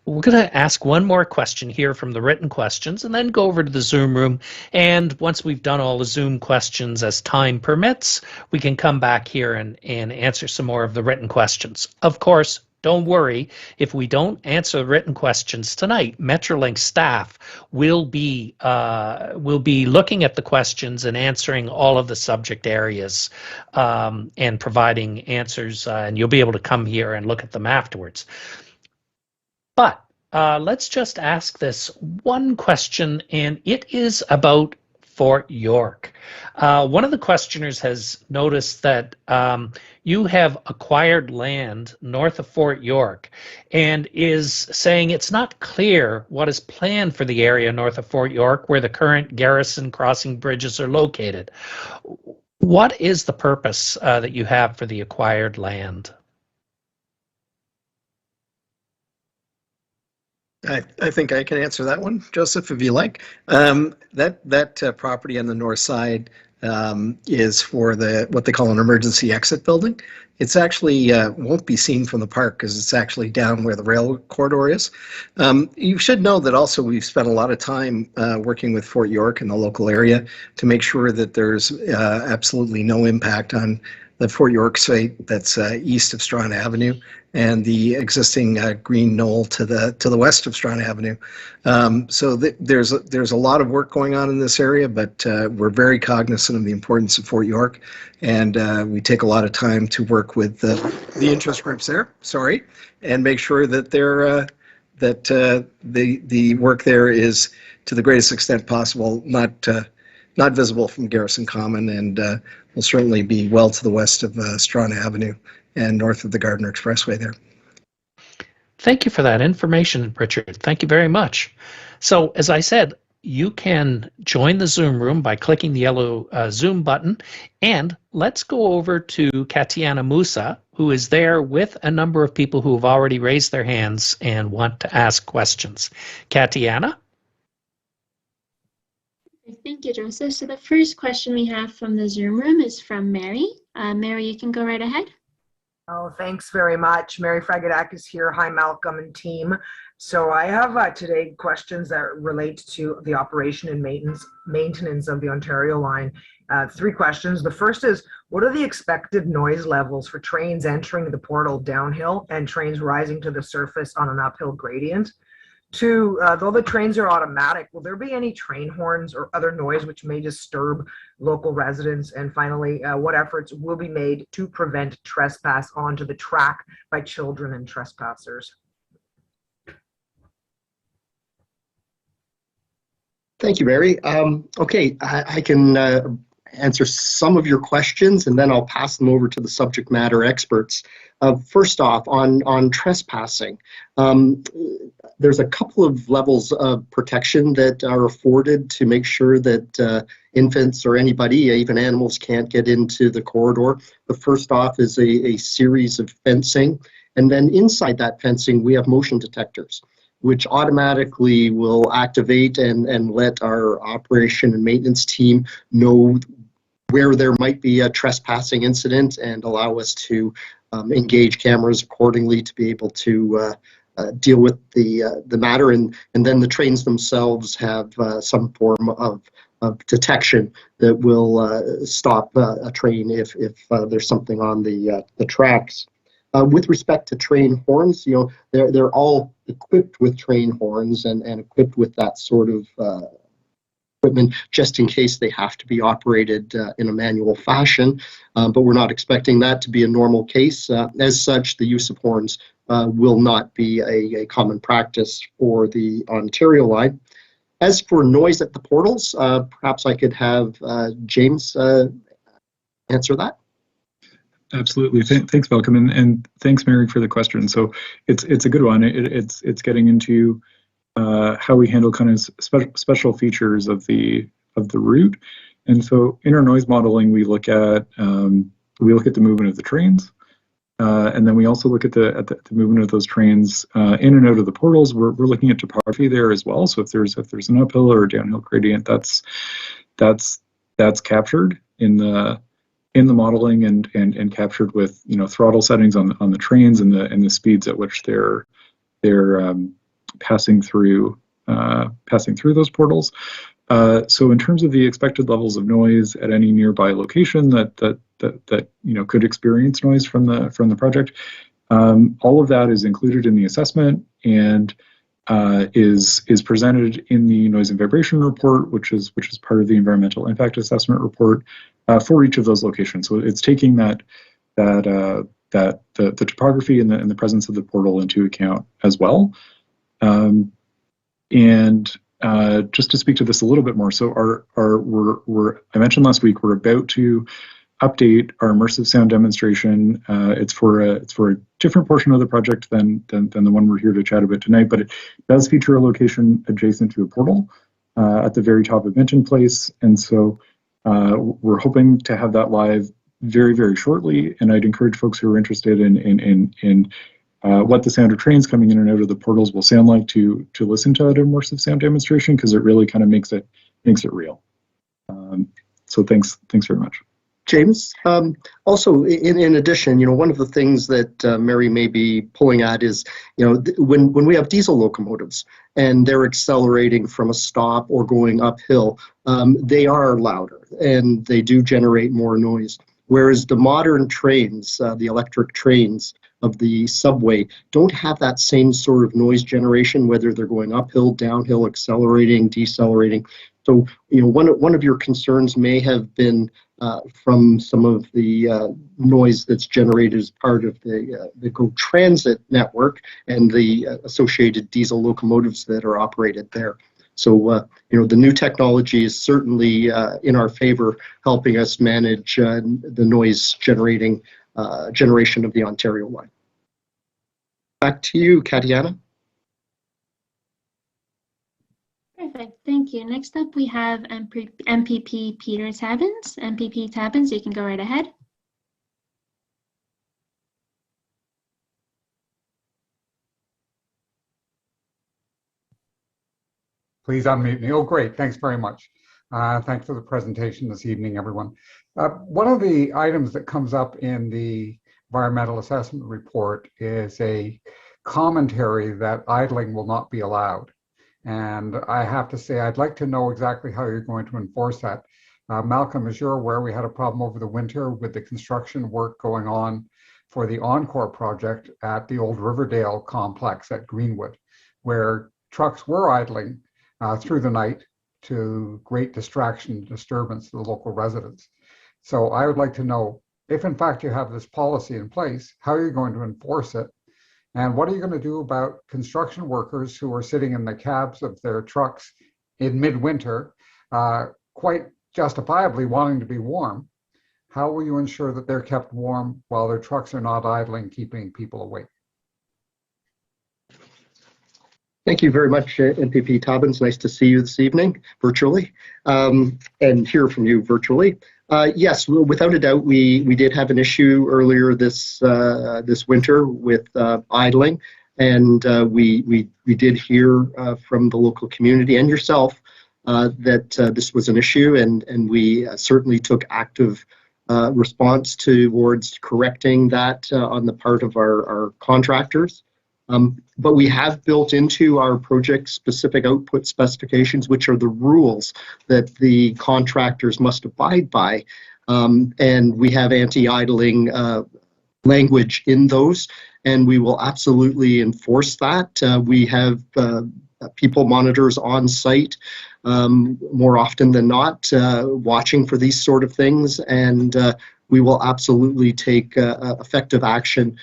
we're going to ask one more question here from the written questions and then go over to the Zoom room. And once we've done all the Zoom questions as time permits, we can come back here and answer some more of the written questions. Of course, don't worry, if we don't answer written questions tonight, Metrolinx staff will be looking at the questions and answering all of the subject areas and providing answers, and you'll be able to come here and look at them afterwards. But let's just ask this one question, and it is about Fort York. One of the questioners has noticed that you have acquired land north of Fort York and is saying it's not clear what is planned for the area north of Fort York where the current garrison crossing bridges are located. What is the purpose that you have for the acquired land? I think I can answer that one, Joseph, if you like. That property on the north side is for what they call an emergency exit building. It's actually won't be seen from the park because it's actually down where the rail corridor is. You should know that also we've spent a lot of time working with Fort York and the local area to make sure that there's absolutely no impact on the Fort York site that's east of Strawn Avenue and the existing green knoll to the west of Strawn Avenue. So there's a lot of work going on in this area, but we're very cognizant of the importance of Fort York, and we take a lot of time to work with the interest groups there. And make sure that the work there is to the greatest extent possible, not visible from Garrison Common, and will certainly be well to the west of Strawn Avenue and north of the Gardner Expressway there. Thank you for that information, Richard. Thank you very much. So, as I said, you can join the Zoom room by clicking the yellow Zoom button. And let's go over to Katiana Musa, who is there with a number of people who have already raised their hands and want to ask questions. Katiana? Thank you, Joseph. So the first question we have from the Zoom room is from Mary. Mary, you can go right ahead. Oh, thanks very much. Mary Fragadak here. Hi, Malcolm and team. So I have today questions that relate to the operation and maintenance of the Ontario line. 3 questions. The first is, what are the expected noise levels for trains entering the portal downhill and trains rising to the surface on an uphill gradient? 2, though the trains are automatic, will there be any train horns or other noise which may disturb local residents? And finally, what efforts will be made to prevent trespass onto the track by children and trespassers? Thank you, Mary. Okay, I can answer some of your questions, and then I'll pass them over to the subject matter experts. First off, on trespassing, there's a couple of levels of protection that are afforded to make sure that infants or anybody, even animals, can't get into the corridor. The first off is a series of fencing, and then inside that fencing we have motion detectors, which automatically will activate and let our operation and maintenance team know where there might be a trespassing incident and allow us to engage cameras accordingly to be able to deal with the matter. And then the trains themselves have some form of detection that will stop a train if there's something on the tracks. With respect to train horns, they're all equipped with train horns and equipped with that sort of equipment just in case they have to be operated in a manual fashion, but we're not expecting that to be a normal case. As such, the use of horns will not be a common practice for the Ontario line. As for noise at the portals, perhaps I could have James answer that. Absolutely. Thanks, Malcolm, and thanks, Mary, for the question. So it's a good one. It's getting into how we handle kind of special features of the route. And so in our noise modeling, we look at the movement of the trains, and then we also look at the movement of those trains in and out of the portals. We're looking at topography there as well. So if there's an uphill or a downhill gradient, that's captured in the modeling and captured with throttle settings on the trains and the speeds at which they're passing through those portals. So in terms of the expected levels of noise at any nearby location that could experience noise from the project, all of that is included in the assessment and is presented in the noise and vibration report, which is part of the environmental impact assessment report for each of those locations. So it's taking the topography and the presence of the portal into account as well. Just to speak to this a little bit more, so I mentioned last week we're about to update our immersive sound demonstration. It's for a different portion of the project than the one we're here to chat about tonight, but it does feature a location adjacent to a portal at the very top of Minton Place, and so we're hoping to have that live very, very shortly. And I'd encourage folks who are interested in what the sound of trains coming in and out of the portals will sound like to listen to that immersive sound demonstration, because it really kind of makes it real. So thanks very much. James, also in addition, one of the things that Mary may be pulling at is, when we have diesel locomotives and they're accelerating from a stop or going uphill, they are louder and they do generate more noise. Whereas the modern trains, the electric trains of the subway, don't have that same sort of noise generation, whether they're going uphill, downhill, accelerating, decelerating. So, one of your concerns may have been from some of the noise that's generated as part of the GO Transit network and the associated diesel locomotives that are operated there. So, the new technology is certainly in our favor, helping us manage the noise generation of the Ontario line. Back to you, Katiana. Perfect, thank you. Next up, we have MPP Peter Tabbins. MPP Tabbins, you can go right ahead. Please unmute me. Oh, great. Thanks very much. Thanks for the presentation this evening, everyone. One of the items that comes up in the environmental assessment report is a commentary that idling will not be allowed. And I have to say, I'd like to know exactly how you're going to enforce that. Malcolm, as you're aware, we had a problem over the winter with the construction work going on for the Encore project at the old Riverdale complex at Greenwood, where trucks were idling through the night to great distraction and disturbance to the local residents. So I would like to know, if in fact you have this policy in place, how are you going to enforce it? And what are you going to do about construction workers who are sitting in the cabs of their trucks in midwinter, quite justifiably wanting to be warm? How will you ensure that they're kept warm while their trucks are not idling, keeping people awake? Thank you very much, MPP Tabbins. Nice to see you this evening, virtually, and hear from you virtually. Yes, without a doubt, we did have an issue earlier this winter with idling, and we did hear from the local community and yourself that this was an issue, and we certainly took active response towards correcting that on the part of our contractors. But we have built into our project-specific output specifications, which are the rules that the contractors must abide by, and we have anti-idling language in those, and we will absolutely enforce that. We have people monitors on site more often than not, watching for these sort of things, and we will absolutely take effective action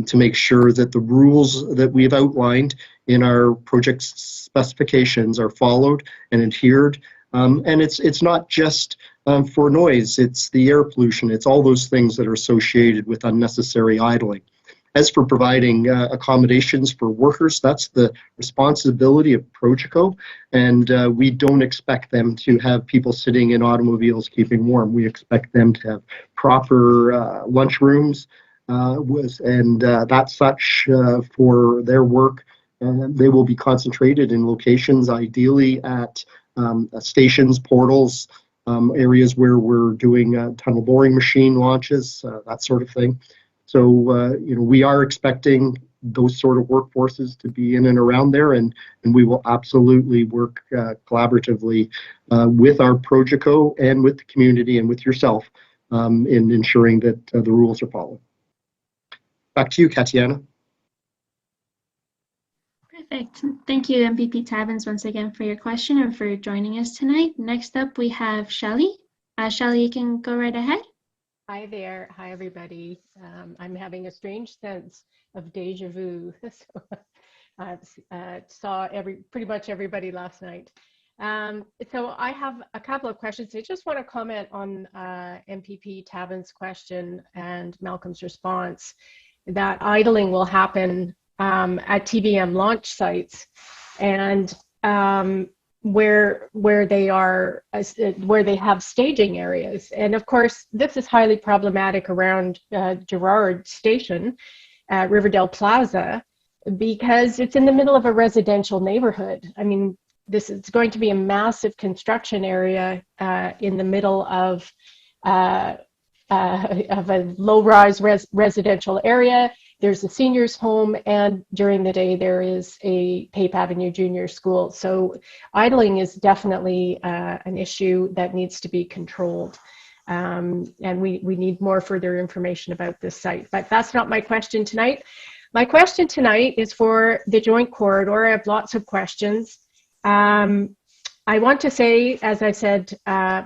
to make sure that the rules that we've outlined in our project specifications are followed and adhered. And it's not just for noise, it's the air pollution, it's all those things that are associated with unnecessary idling. As for providing accommodations for workers, that's the responsibility of Progeco, and we don't expect them to have people sitting in automobiles keeping warm. We expect them to have proper lunchrooms, and that's such for their work. They will be concentrated in locations, ideally at stations, portals, areas where we're doing tunnel boring machine launches, that sort of thing. So, we are expecting those sort of workforces to be in and around there, and we will absolutely work collaboratively with our Progeco and with the community and with yourself in ensuring that the rules are followed. Back to you, Katiana. Perfect. Thank you, MPP Tabbins, once again for your question and for joining us tonight. Next up, we have Shelley. Shelley, you can go right ahead. Hi there. Hi, everybody. I'm having a strange sense of deja vu. So I saw pretty much everybody last night. So I have a couple of questions. I just want to comment on MPP Tabbins' question and Malcolm's response that idling will happen at TBM launch sites, and where they have staging areas. And of course, this is highly problematic around Gerrard Station at Riverdale Plaza, because it's in the middle of a residential neighborhood. I mean, this is going to be a massive construction area in the middle of a low-rise residential area. There's a seniors home, and during the day there is a Pape Avenue Junior School. So idling is definitely an issue that needs to be controlled. And we need more further information about this site. But that's not my question tonight. My question tonight is for the joint corridor. I have lots of questions. I want to say, as I said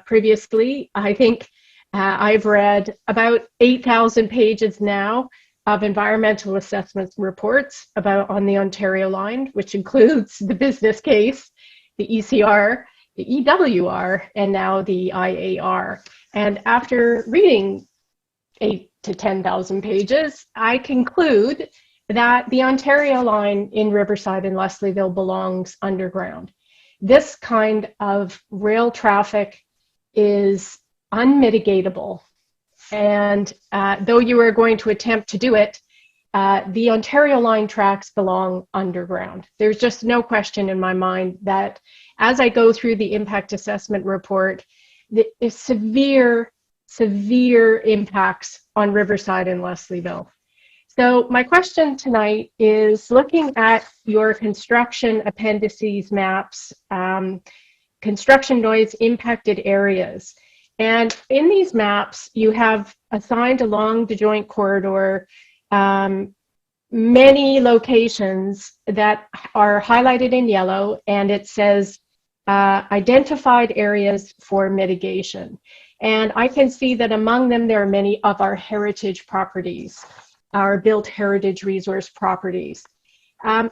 previously, I think I've read about 8,000 pages now of environmental assessment reports on the Ontario line, which includes the business case, the ECR, the EWR, and now the IAR. And after reading 8,000 to 10,000 pages, I conclude that the Ontario line in Riverside and Leslieville belongs underground. This kind of rail traffic is unmitigatable. And though you are going to attempt to do it, the Ontario line tracks belong underground. There's just no question in my mind that as I go through the impact assessment report, the severe impacts on Riverside and Leslieville. So my question tonight is looking at your construction appendices maps, construction noise impacted areas. And in these maps, you have assigned along the joint corridor many locations that are highlighted in yellow, and it says identified areas for mitigation. And I can see that among them, there are many of our heritage properties, our built heritage resource properties.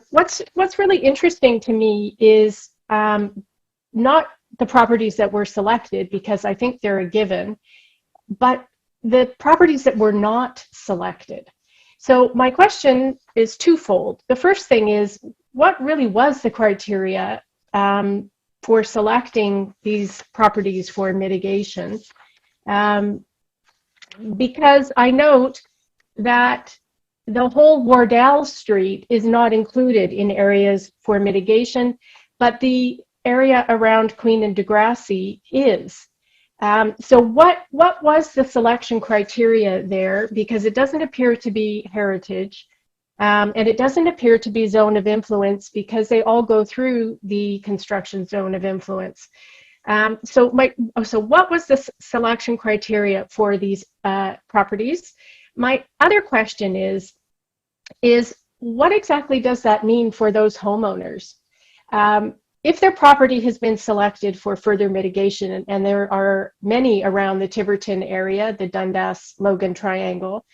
What's really interesting to me is not the properties that were selected, because I think they're a given, but the properties that were not selected. So my question is twofold. The first thing is, what really was the criteria for selecting these properties for mitigation? Because I note that the whole Wardell Street is not included in areas for mitigation, but the area around Queen and Degrassi is. So what was the selection criteria there? Because it doesn't appear to be heritage, and it doesn't appear to be zone of influence, because they all go through the construction zone of influence. So what was the selection criteria for these properties? My other question is what exactly does that mean for those homeowners? If their property has been selected for further mitigation, and there are many around the Tiverton area, the Dundas-Logan Triangle,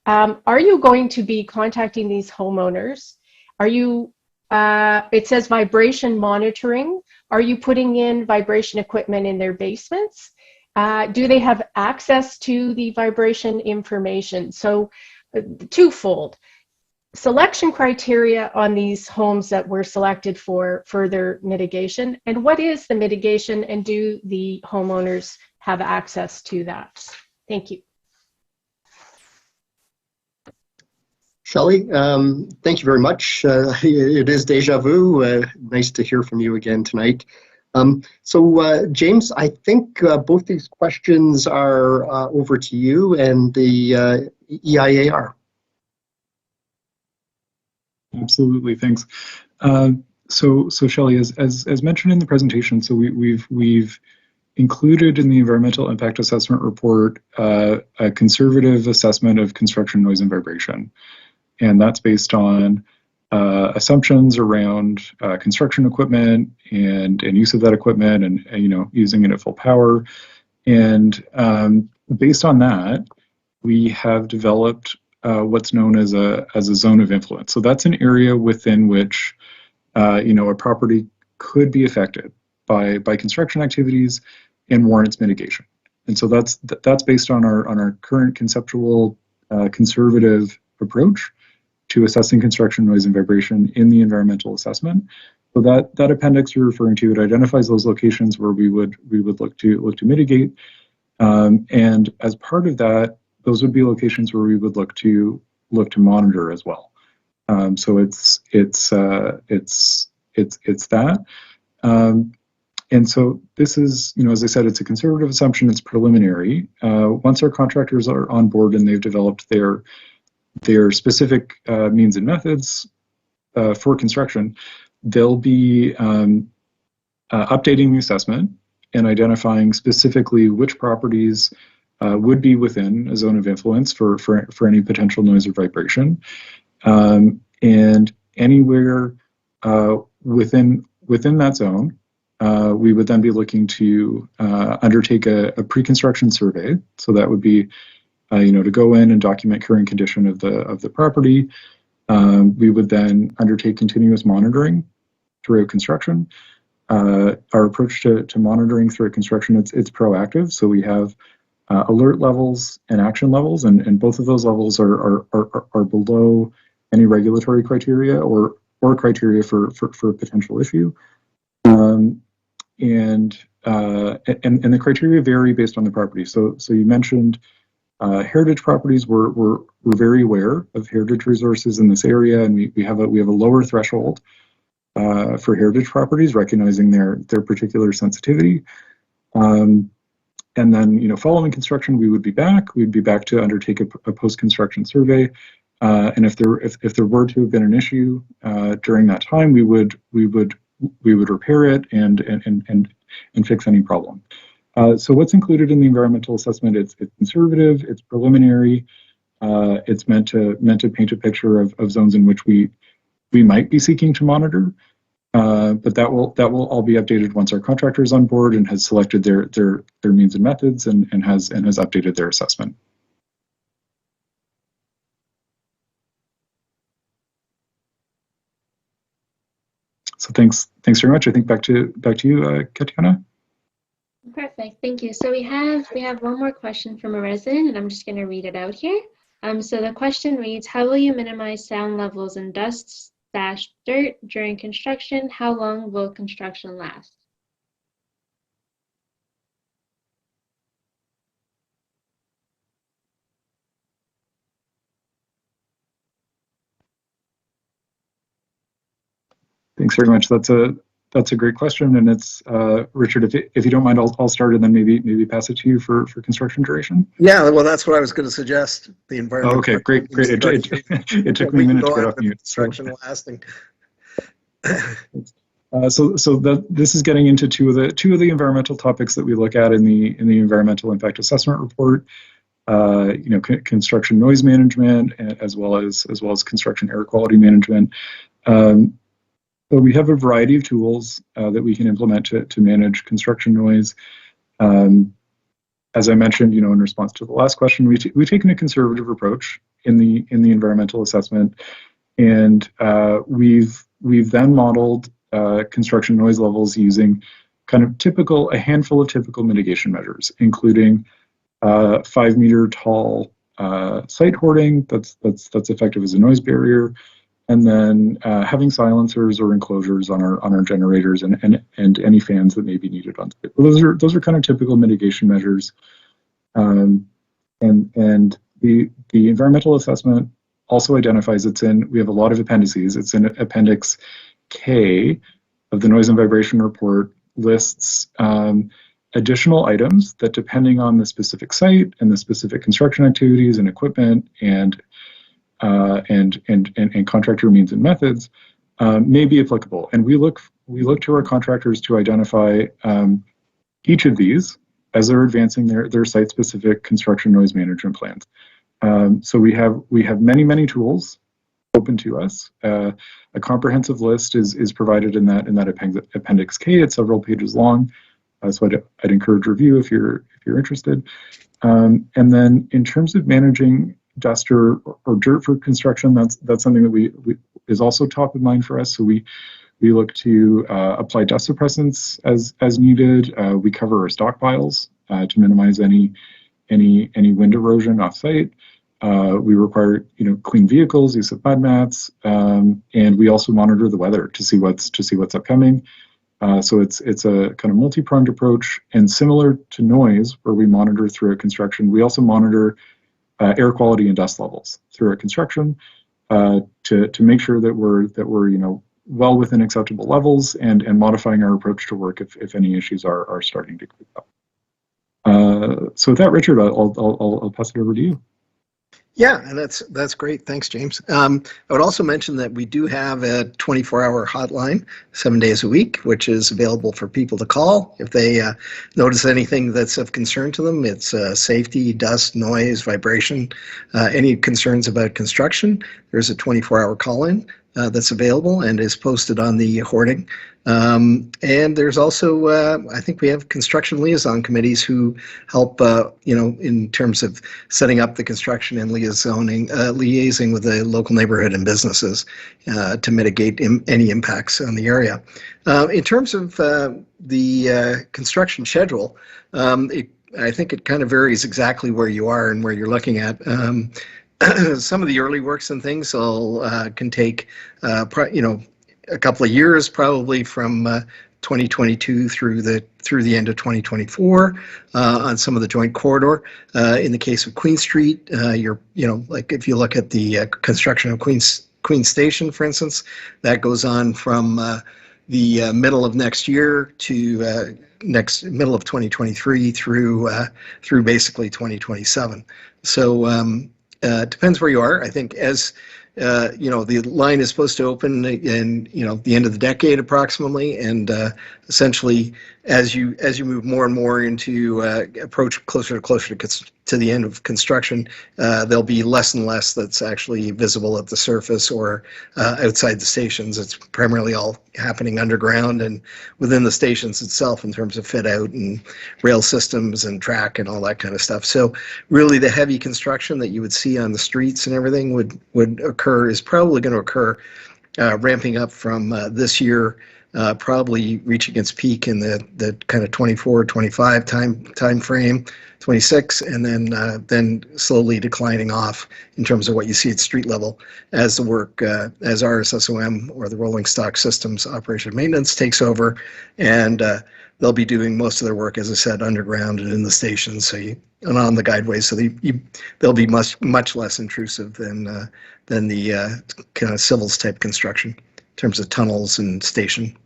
are you going to be contacting these homeowners? Are you, it says vibration monitoring. Are you putting in vibration equipment in their basements? Do they have access to the vibration information? So twofold. selection criteria on these homes that were selected for further mitigation, and what is the mitigation, and do the homeowners have access to that? Thank you. Shelley, thank you very much. It is deja vu. Nice to hear from you again tonight. James, I think both these questions are over to you and the EIAR. Absolutely, thanks. So Shelley, as mentioned in the presentation, so we've included in the environmental impact assessment report a conservative assessment of construction noise and vibration, and that's based on assumptions around construction equipment and use of that equipment, and using it at full power. And based on that, we have developed what's known as a zone of influence. So that's an area within which a property could be affected by construction activities and warrants mitigation. And so that's based on our current conceptual conservative approach to assessing construction noise and vibration in the environmental assessment. So that appendix you're referring to, it identifies those locations where we would look to mitigate, and as part of that, those would be locations where we would look to monitor as well. So it's that. And so this is, as I said, it's a conservative assumption. It's preliminary. Once our contractors are on board and they've developed their specific means and methods for construction, they'll be updating the assessment and identifying specifically which properties would be within a zone of influence for any potential noise or vibration, and anywhere within that zone, we would then be looking to undertake a pre-construction survey. So that would be, to go in and document current condition of the property. We would then undertake continuous monitoring throughout construction. Our approach to monitoring throughout construction, it's proactive. So we have alert levels and action levels, and both of those levels are below any regulatory criteria or criteria for a potential issue. And the criteria vary based on the property. So you mentioned heritage properties. We're very aware of heritage resources in this area, and we have a lower threshold for heritage properties, recognizing their particular sensitivity. And then, following construction, we'd be back to undertake a post-construction survey. And if there were to have been an issue during that time, we would repair it and fix any problem. So what's included in the environmental assessment? It's conservative, it's preliminary, it's meant to paint a picture of zones in which we might be seeking to monitor. But that will all be updated once our contractor is on board and has selected their means and methods and has updated their assessment. So thanks very much. I think back to you, Katiana. Perfect, thank you. So we have one more question from a resident, and I'm just going to read it out here. So the question reads: how will you minimize sound levels and dust / dirt during construction? How long will construction last? Thanks very much. That's a great question, and it's Richard. If you don't mind, I'll start and then maybe pass it to you for construction duration. Yeah, well, that's what I was going to suggest. The environment. Oh, okay, great. It took me a minute to get off mute. Construction lasting. This is getting into two of the environmental topics that we look at in the environmental impact assessment report. Construction noise management, as well as construction air quality management. So we have a variety of tools that we can implement to manage construction noise. As I mentioned, in response to the last question, we've taken a conservative approach in the environmental assessment, and we've then modeled construction noise levels using a handful of typical mitigation measures, including 5-meter tall site hoarding that's effective as a noise barrier, and then having silencers or enclosures on our generators and any fans that may be needed on site. Those are kind of typical mitigation measures. And the environmental assessment also identifies we have a lot of appendices. It's in Appendix K of the Noise and Vibration Report, lists additional items that, depending on the specific site and the specific construction activities and equipment and contractor means and methods, may be applicable. And we look to our contractors to identify each of these as they're advancing their site-specific construction noise management plans. So we have many tools open to us. A comprehensive list is provided in that Appendix K. It's several pages long, so I'd encourage review if you're interested. And then in terms of managing dust or dirt for construction, that's something that is also top of mind for us. So we look to apply dust suppressants as needed. We cover our stockpiles to minimize any wind erosion off site. We require clean vehicles, use of mud mats, and we also monitor the weather to see what's upcoming. So it's a kind of multi-pronged approach, and similar to noise, where we monitor throughout construction, we also monitor air quality and dust levels throughout construction to make sure that we're well within acceptable levels and modifying our approach to work if any issues are starting to creep up. So with that, Richard, I'll pass it over to you. Yeah, and that's great. Thanks, James. I would also mention that we do have a 24-hour hotline, 7 days a week, which is available for people to call if they notice anything that's of concern to them. It's safety, dust, noise, vibration, any concerns about construction. There's a 24-hour call-in that's available and is posted on the hoarding. And there's also, I think we have construction liaison committees who help, in terms of setting up the construction and liaising with the local neighborhood and businesses to mitigate any impacts on the area. In terms of the construction schedule, I think it kind of varies exactly where you are and where you're looking at. Some of the early works and things can take, a couple of years, probably from 2022 through the end of 2024 on some of the joint corridor. In the case of Queen Street, like if you look at the construction of Queen Station, for instance, that goes on from the middle of next year to middle of 2023 through basically 2027. So it depends where you are. I think as the line is supposed to open in the end of the decade approximately, and essentially as you move more and more into approach closer to the end of construction, there'll be less and less that's actually visible at the surface or outside the stations. It's primarily all happening underground and within the stations itself in terms of fit out and rail systems and track and all that kind of stuff. So really the heavy construction that you would see on the streets and everything is probably going to occur ramping up from this year, probably reaching its peak in the kind of 24, 25 time frame, 26, and then slowly declining off in terms of what you see at street level as the work, as RSSOM or the Rolling Stock Systems Operation and Maintenance takes over, and they'll be doing most of their work, as I said, underground and in the stations, and on the guideways. So they'll be much less intrusive than the kind of civils type construction in terms of tunnels and station.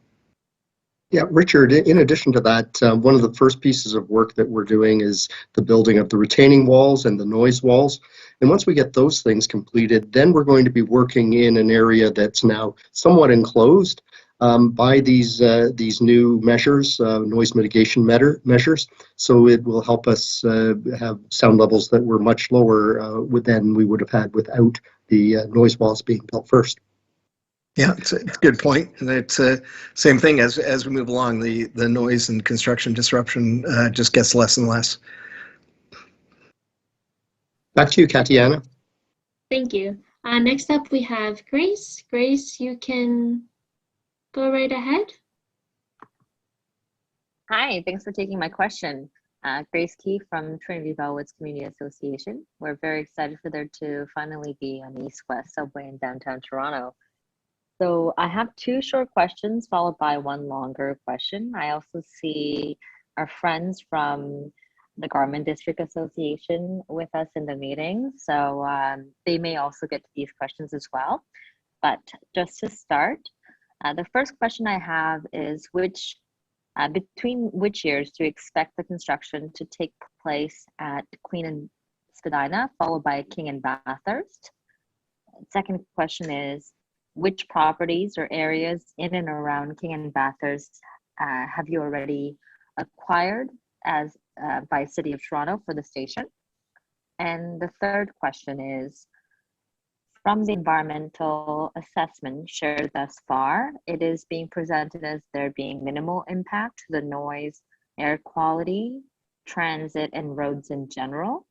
Yeah, Richard, in addition to that, one of the first pieces of work that we're doing is the building of the retaining walls and the noise walls. And once we get those things completed, then we're going to be working in an area that's now somewhat enclosed by these new measures, noise mitigation measures. So it will help us have sound levels that were much lower than we would have had without the noise walls being built first. Yeah, it's a good point, and it's same thing as we move along. The noise and construction disruption just gets less and less. Back to you, Katiana. Thank you. Next up, we have Grace. Grace, you can go right ahead. Hi, thanks for taking my question. Grace Key from Trinity Bellwoods Community Association. We're very excited for there to finally be an east-west subway in downtown Toronto. So I have two short questions followed by one longer question. I also see our friends from the Garment District Association with us in the meeting. So they may also get to these questions as well. But just to start, the first question I have is between which years do you expect the construction to take place at Queen and Spadina, followed by King and Bathurst? Second question is, which properties or areas in and around King and Bathurst have you already acquired as by City of Toronto for the station? And the third question is, from the environmental assessment shared thus far, it is being presented as there being minimal impact to the noise, air quality, transit, and roads in general.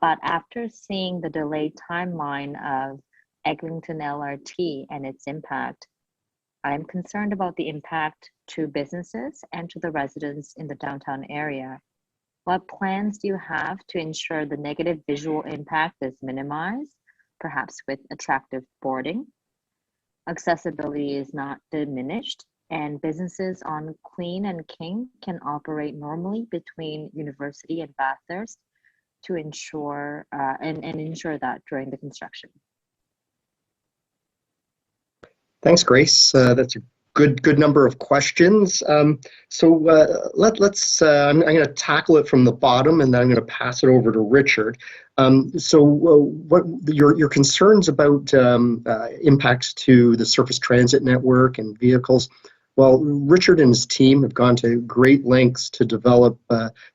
But after seeing the delayed timeline of Eglinton LRT and its impact, I am concerned about the impact to businesses and to the residents in the downtown area. What plans do you have to ensure the negative visual impact is minimized, perhaps with attractive boarding? Accessibility is not diminished, and businesses on Queen and King can operate normally between University and Bathurst to ensure and ensure that during the construction. Thanks, Grace. That's a good number of questions. Let's. I'm going to tackle it from the bottom, and then I'm going to pass it over to Richard. What your concerns about impacts to the surface transit network and vehicles? Well, Richard and his team have gone to great lengths to develop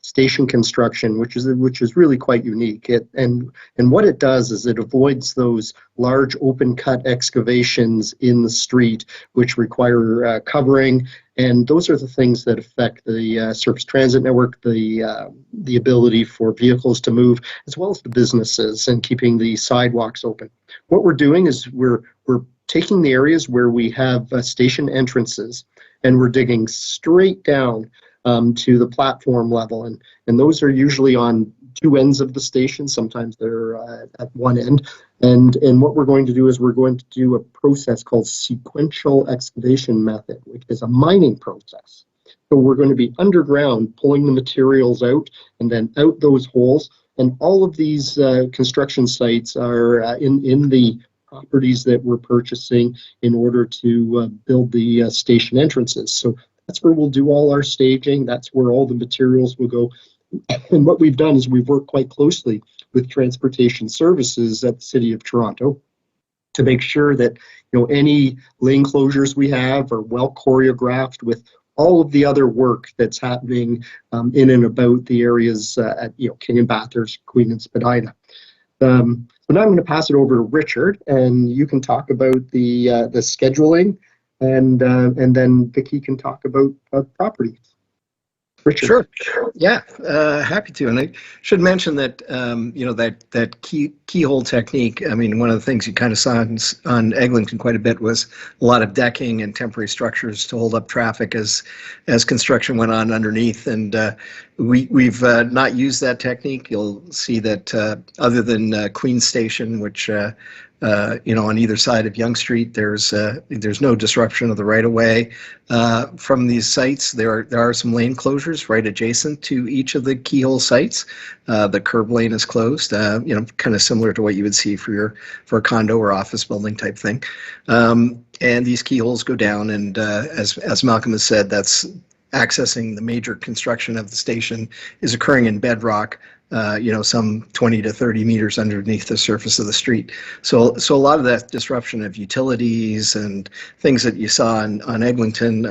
station construction, which is really quite unique. And what it does is it avoids those large open cut excavations in the street, which require covering. And those are the things that affect the surface transit network, the ability for vehicles to move, as well as the businesses, and keeping the sidewalks open. What we're doing is we're taking the areas where we have station entrances, and we're digging straight down to the platform level. And those are usually on two ends of the station. Sometimes they're at one end. And what we're going to do is we're going to do a process called sequential excavation method, which is a mining process. So we're going to be underground pulling the materials out and then out those holes. And all of these construction sites are in the properties that we're purchasing in order to build the station entrances. So that's where we'll do all our staging. That's where all the materials will go. And what we've done is we've worked quite closely with transportation services at the City of Toronto to make sure that any lane closures we have are well choreographed with all of the other work that's happening in and about the areas at King and Bathurst, Queen and Spadina. So now I'm going to pass it over to Richard, and you can talk about the scheduling, and then Vicky can talk about properties. Richard. Sure. Yeah, happy to. And I should mention that that keyhole technique. I mean, one of the things you kind of saw on Eglinton quite a bit was a lot of decking and temporary structures to hold up traffic as construction went on underneath. And we've not used that technique. You'll see that other than Queen Station, which on either side of Yonge Street, there's no disruption of the right-of-way. From these sites, there are some lane closures right adjacent to each of the keyhole sites. The curb lane is closed, kind of similar to what you would see for a condo or office building type thing. And these keyholes go down, and as Malcolm has said, that's accessing the major construction of the station is occurring in bedrock, some 20 to 30 meters underneath the surface of the street. So a lot of that disruption of utilities and things that you saw on Eglinton,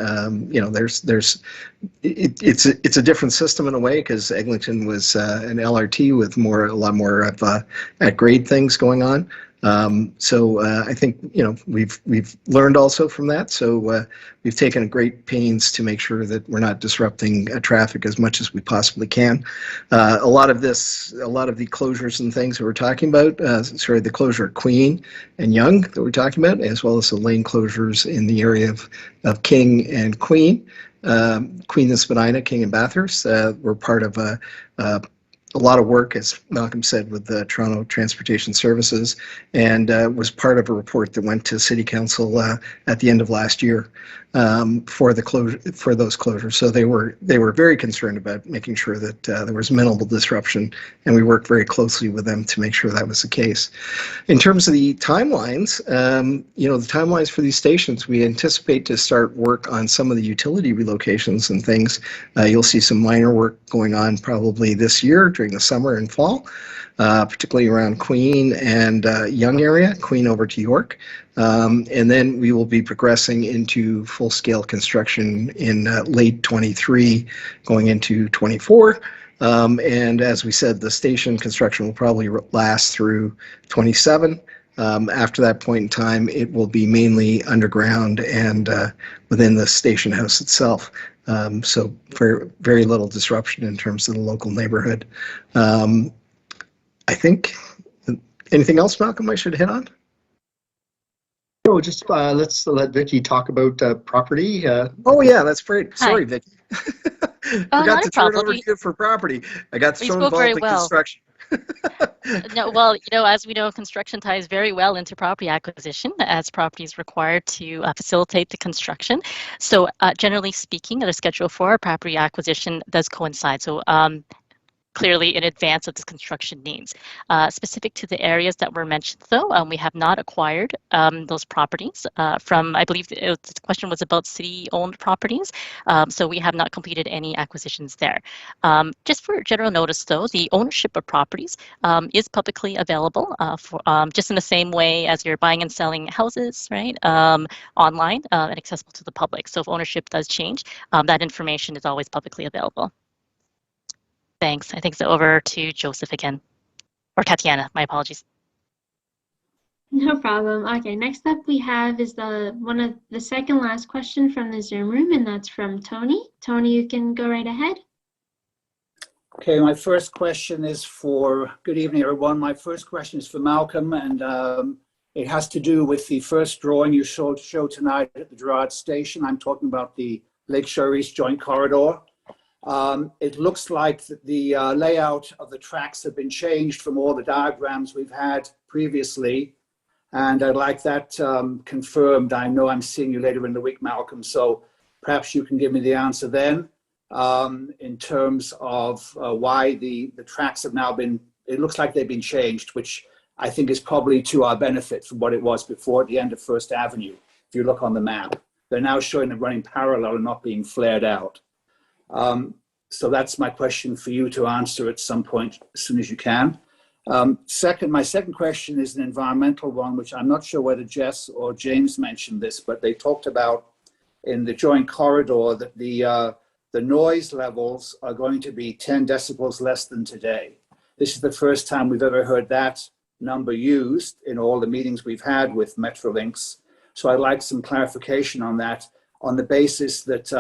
it's a different system in a way, because Eglinton was an LRT with a lot more of at grade things going on. I think we've learned also from that. So we've taken great pains to make sure that we're not disrupting traffic as much as we possibly can. A lot of the closures and things that we're talking about, the closure at Queen and Yonge that we're talking about, as well as the lane closures in the area of King and Queen. Queen and Spadina, King and Bathurst were part of a lot of work, as Malcolm said, with the Toronto Transportation Services, and was part of a report that went to City Council at the end of last year for those closures. So they were very concerned about making sure that there was minimal disruption, and we worked very closely with them to make sure that was the case. In terms of the timelines, the timelines for these stations, we anticipate to start work on some of the utility relocations and things. You'll see some minor work going on probably this year during the summer and fall, particularly around Queen and Yonge area, Queen over to York. And then we will be progressing into full-scale construction in late 23, going into 24. And as we said, the station construction will probably last through 27. After that point in time, it will be mainly underground and within the station house itself. So very, very little disruption in terms of the local neighborhood. I think, anything else, Malcolm, I should hit on? No, just let's let Vicky talk about property. Oh yeah, that's great. Sorry, Hi. Vicky. Not Forgot a to turn problem. over to you for property. I got so spoke involved very in well. construction. No, well, as we know, construction ties very well into property acquisition, as property is required to facilitate the construction. So generally speaking, the schedule for property acquisition does coincide. So clearly in advance of the construction needs. Specific to the areas that were mentioned, though, we have not acquired those properties from, I believe the question was about city-owned properties, so we have not completed any acquisitions there. Just for general notice, though, the ownership of properties is publicly available for just in the same way as you're buying and selling houses, right, online and accessible to the public. So if ownership does change, that information is always publicly available. Thanks. I think so. Over to Joseph again, or Tatiana. My apologies. No problem. Okay, next up we have is the second last question from the Zoom room, and that's from Tony. Tony, you can go right ahead. Okay, my first question is good evening, everyone. My first question is for Malcolm, and it has to do with the first drawing you showed tonight at the Gerrard Station. I'm talking about the Lakeshore East Joint Corridor. It looks like the layout of the tracks have been changed from all the diagrams we've had previously, and I'd like that confirmed. I know I'm seeing you later in the week, Malcolm, so perhaps you can give me the answer then in terms of why the tracks have now been, it looks like they've been changed, which I think is probably to our benefit from what it was before at the end of First Avenue. If you look on the map, they're now showing them running parallel and not being flared out. So that's my question for you to answer at some point as soon as you can. My second question is an environmental one, which I'm not sure whether Jess or James mentioned this, but they talked about in the joint corridor that the noise levels are going to be 10 decibels less than today. This is the first time we've ever heard that number used in all the meetings we've had with Metrolinx. So I'd like some clarification on that, on the basis that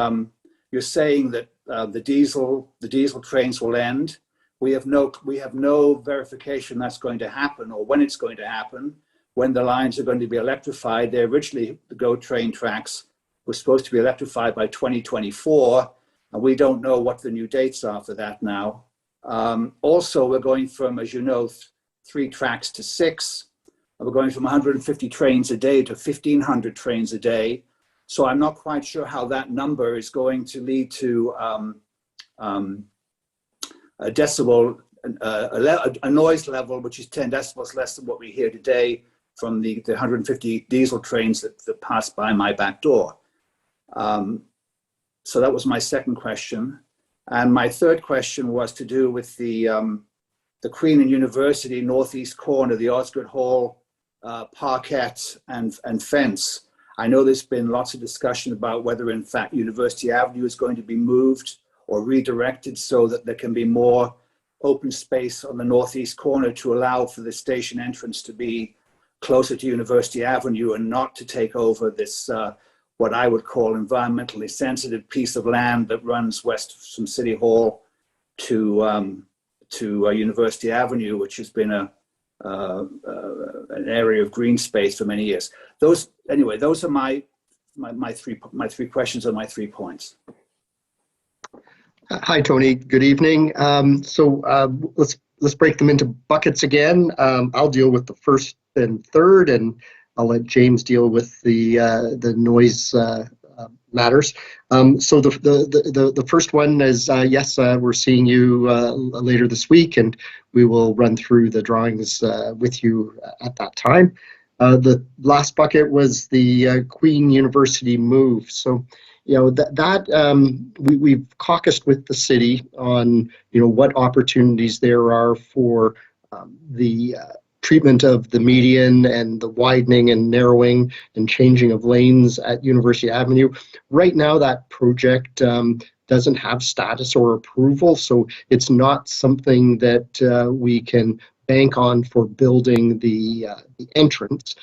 you're saying that the diesel trains will end. We have no verification that's going to happen or when it's going to happen, when the lines are going to be electrified. They originally, the GO train tracks were supposed to be electrified by 2024, and we don't know what the new dates are for that now. Also, we're going from, as you know, 3 tracks to 6. We're going from 150 trains a day to 1,500 trains a day. So I'm not quite sure how that number is going to lead to a decibel, a noise level which is 10 decibels less than what we hear today from the 150 diesel trains that pass by my back door. So that was my second question. And my third question was to do with the Queen and University northeast corner, the Osgood Hall parquet and fence. I know there's been lots of discussion about whether in fact University Avenue is going to be moved or redirected so that there can be more open space on the northeast corner to allow for the station entrance to be closer to University Avenue and not to take over this, what I would call environmentally sensitive piece of land that runs west from City Hall to University Avenue, which has been an area of green space for many years. Those are my three questions and my 3 points. Hi, Tony. Good evening. Let's break them into buckets again. I'll deal with the first and third, and I'll let James deal with the noise matters. So the first one is yes, we're seeing you later this week, and we will run through the drawings with you at that time. The last bucket was the Queen University move. So, you know, we've caucused with the city on, you know, what opportunities there are for the treatment of the median and the widening and narrowing and changing of lanes at University Avenue. Right now, that project doesn't have status or approval, so it's not something that we can bank on for building the entrance.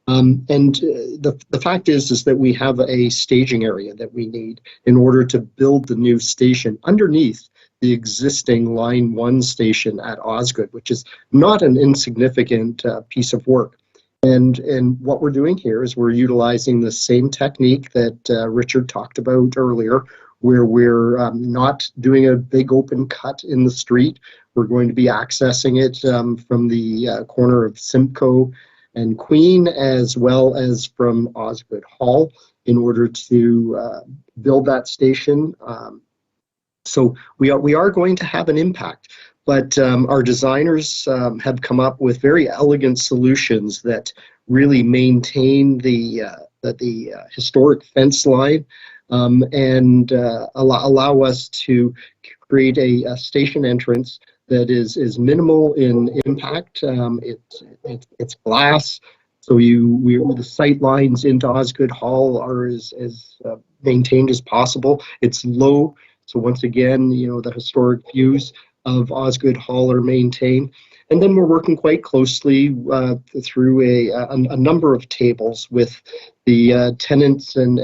The fact is that we have a staging area that we need in order to build the new station underneath the existing Line 1 station at Osgood, which is not an insignificant piece of work. And what we're doing here is we're utilizing the same technique that Richard talked about earlier, where we're not doing a big open cut in the street. We're going to be accessing it from the corner of Simcoe and Queen, as well as from Osgood Hall, in order to build that station. So we are going to have an impact, but our designers have come up with very elegant solutions that really maintain the historic fence line and allow us to create a station entrance that is minimal in impact. It's glass, so the sight lines into Osgood Hall are as maintained as possible. It's low. So once again, you know, the historic views of Osgood Hall are maintained. And then we're working quite closely through a number of tables with the tenants and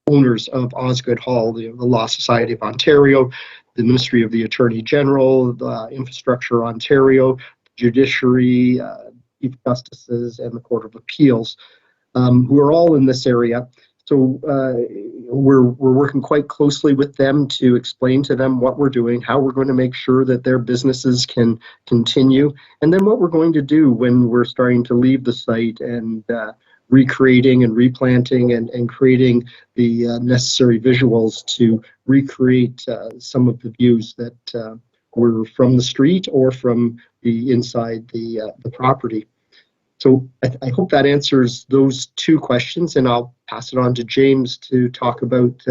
owners of Osgood Hall, the Law Society of Ontario, the Ministry of the Attorney General, the Infrastructure Ontario, Judiciary, Chief Justices, and the Court of Appeals, who are all in this area. So we're working quite closely with them to explain to them what we're doing, how we're going to make sure that their businesses can continue, and then what we're going to do when we're starting to leave the site and recreating and replanting and creating the necessary visuals to recreate some of the views that were from the street or from the inside the property. So I hope that answers those two questions, and I'll pass it on to James to talk about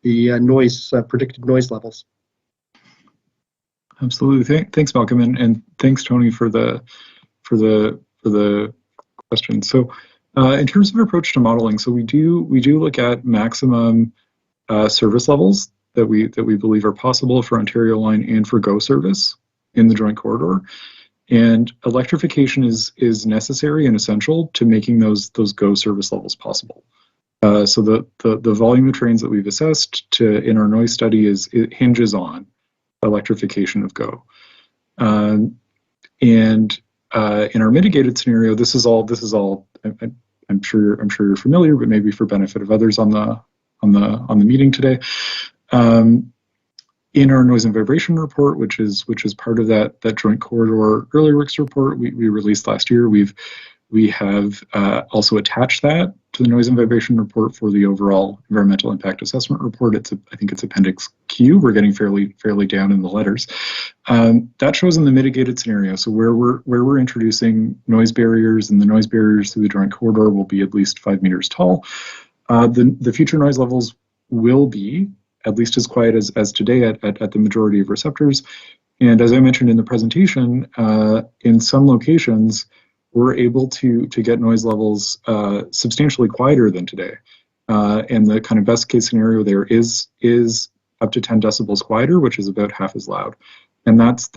the noise, predicted noise levels. Absolutely. Thanks, Malcolm, and thanks, Tony, for the question. So, in terms of approach to modeling, so we do look at maximum service levels that we believe are possible for Ontario Line and for GO service in the joint corridor. And electrification is necessary and essential to making those GO service levels possible. So the volume of trains that we've assessed in our noise study it hinges on electrification of GO. And in our mitigated scenario, this is all. I'm sure you're familiar, but maybe for benefit of others on the meeting today. In our noise and vibration report, which is part of that joint corridor early works report we released last year, we have also attached that to the noise and vibration report for the overall environmental impact assessment report. I think it's Appendix Q. We're getting fairly down in the letters. That shows in the mitigated scenario. So where we're introducing noise barriers, and the noise barriers through the joint corridor will be at least 5 meters tall. The future noise levels will be at least as quiet as today at the majority of receptors. And as I mentioned in the presentation, in some locations, we're able to get noise levels substantially quieter than today. And the kind of best case scenario there is up to 10 decibels quieter, which is about half as loud. And that's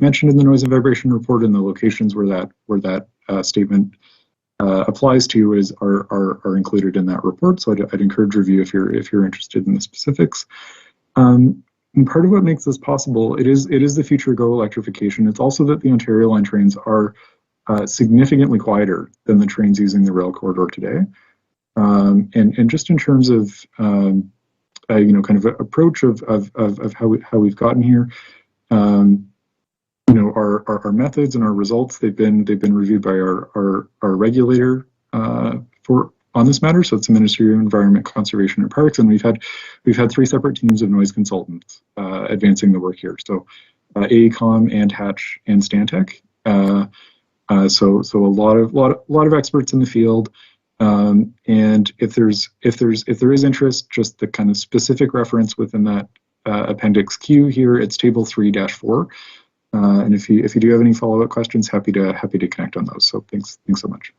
mentioned in the noise and vibration report, and the locations where that statement applies to are included in that report. So I'd encourage review if you're interested in the specifics. And part of what makes this possible, it is the future go electrification. It's also that the Ontario Line trains are significantly quieter than the trains using the rail corridor today. And just in terms of kind of an approach of how we've gotten here, our methods and our results, they've been reviewed by our regulator on this matter. So it's the Ministry of Environment, Conservation and Parks, and we've had 3 separate teams of noise consultants advancing the work here. So AECOM and Hatch and Stantec. So a lot of experts in the field. And if there is interest, just the kind of specific reference within that Appendix Q here, it's Table 3-4. And if you do have any follow-up questions, happy to connect on those. So thanks so much.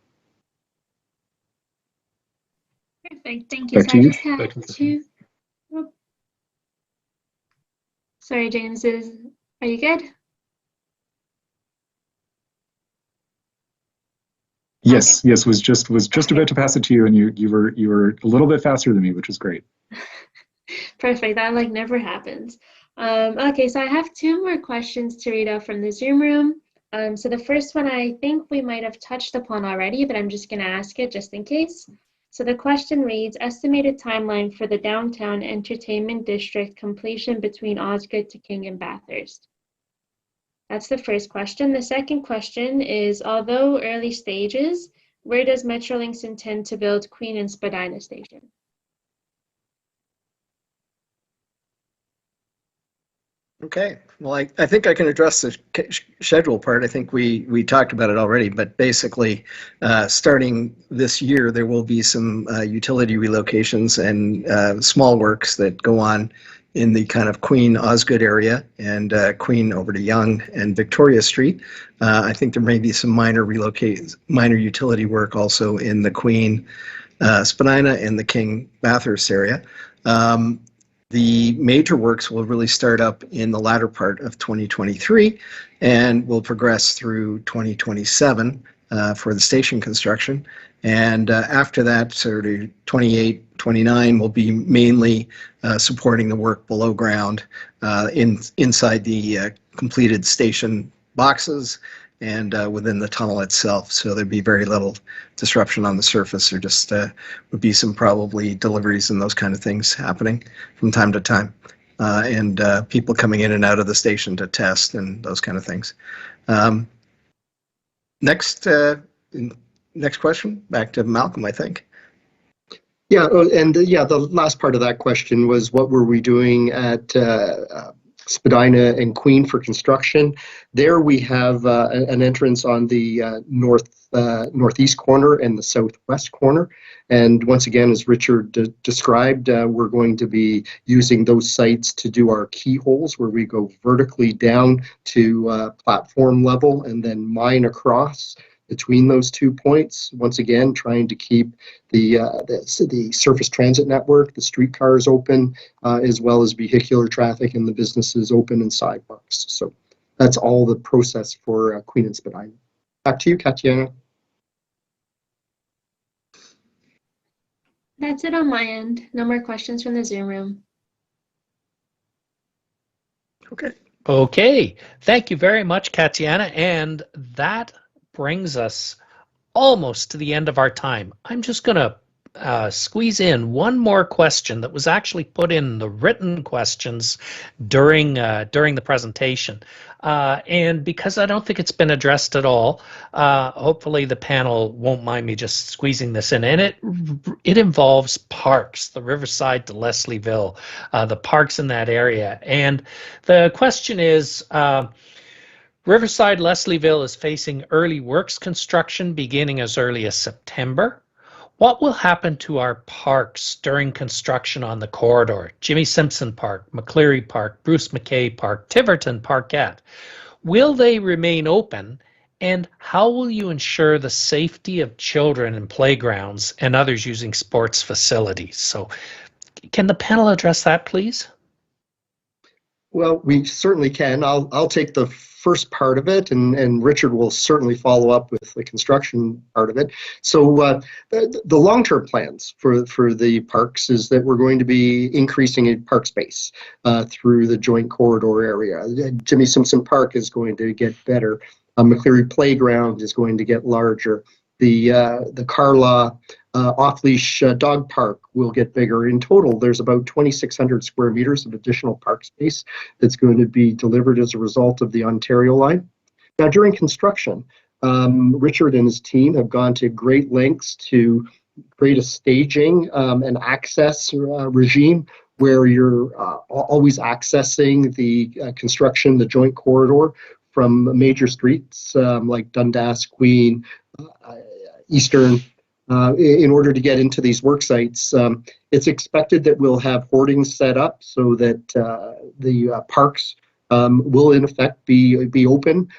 Perfect, thank you. Back So to I you. just have 2. Oh. Sorry, James, are you good? Yes, was just about to pass it to you, and you were a little bit faster than me, which is great. Perfect, that like never happens. Okay, so I have 2 more questions to read out from the Zoom room. So the first one I think we might have touched upon already, but I'm just going to ask it just in case. So the question reads, estimated timeline for the downtown entertainment district completion between Osgood to King and Bathurst. That's the first question. The second question is, although early stages, where does Metrolinx intend to build Queen and Spadina station? Okay, well, I think I can address the schedule part. I think we talked about it already, but basically, starting this year, there will be some utility relocations and small works that go on in the kind of Queen Osgood area and Queen over to Yonge and Victoria Street. I think there may be some minor utility work also in the Queen, Spadina, and the King Bathurst area. The major works will really start up in the latter part of 2023 and will progress through 2027 for the station construction. And after that, sort of 28, 29 will be mainly supporting the work below ground inside the completed station boxes and within the tunnel itself. So there'd be very little disruption on the surface. There just would be some probably deliveries and those kind of things happening from time to time. And people coming in and out of the station to test and those kind of things. Next question, back to Malcolm, I think. Yeah, the last part of that question was what were we doing at Spadina and Queen for construction. There we have an entrance on the northeast corner and the southwest corner. And once again, as Richard described, we're going to be using those sites to do our keyholes where we go vertically down to platform level and then mine across between those 2 points, once again trying to keep the surface transit network, the streetcars open, as well as vehicular traffic and the businesses open and sidewalks. So that's all the process for Queen and Spadina. Back to you, Katiana. That's it on my end. No more questions from the Zoom room. Okay, thank you very much, Katiana, and that brings us almost to the end of our time. I'm just going to squeeze in one more question that was actually put in the written questions during the presentation. And because I don't think it's been addressed at all, hopefully the panel won't mind me just squeezing this in. And it involves parks, the Riverside to Leslieville, the parks in that area. And the question is, Riverside Leslieville is facing early works construction beginning as early as September. What will happen to our parks during construction on the corridor? Jimmy Simpson Park, McCleary Park, Bruce McKay Park, Tiverton Parkette. Will they remain open? And how will you ensure the safety of children in playgrounds and others using sports facilities? So can the panel address that, please? Well, we certainly can. I'll take the first part of it, and Richard will certainly follow up with the construction part of it. So the long-term plans for the parks is that we're going to be increasing in park space through the joint corridor area. Jimmy Simpson Park is going to get better. McCleary Playground is going to get larger. The Carla off-leash dog park will get bigger. In total, there's about 2,600 square meters of additional park space that's going to be delivered as a result of the Ontario line. Now, during construction, Richard and his team have gone to great lengths to create a staging and access regime where you're always accessing the construction, the joint corridor from major streets like Dundas, Queen, Eastern, in order to get into these work sites. It's expected that we'll have hoardings set up so that the parks will in effect be open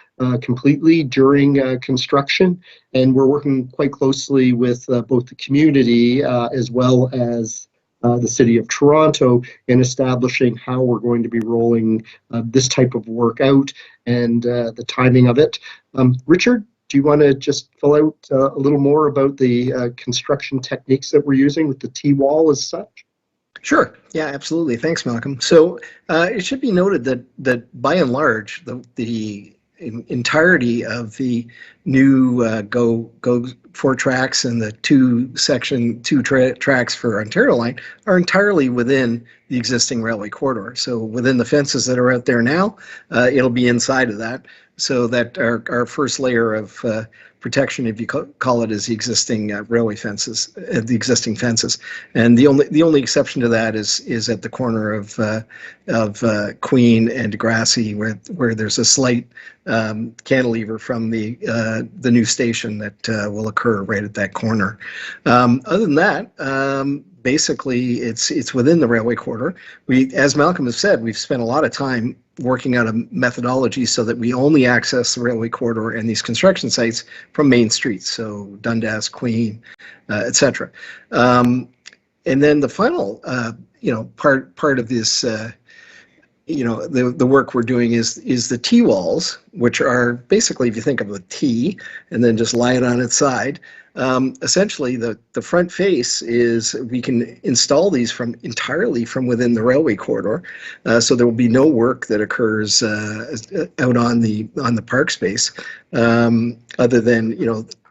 completely during construction. And we're working quite closely with both the community as well as the City of Toronto in establishing how we're going to be rolling this type of work out and the timing of it. Richard, do you want to just fill out a little more about the construction techniques that we're using with the T-wall as such? Sure. Yeah, absolutely. Thanks, Malcolm. So it should be noted that by and large, the entirety of the new Go 4 tracks and the two tracks for Ontario Line are entirely within the existing railway corridor. So within the fences that are out there now, it'll be inside of that. So that our first layer of protection, if you call it, is the existing railway fences, the existing fences, and the only exception to that is at the corner of Queen and Degrassi, where there's a slight cantilever from the new station that will occur right at that corner. Other than that, basically it's within the railway corridor. As Malcolm has said, we've spent a lot of time working out a methodology so that we only access the railway corridor and these construction sites from main streets, so Dundas, Queen, etc. And then the final, part of this, the work we're doing is the T-walls, which are basically, if you think of a T and then just lie it on its side. Essentially, the front face is we can install these entirely from within the railway corridor, so there will be no work that occurs out on the park space, other than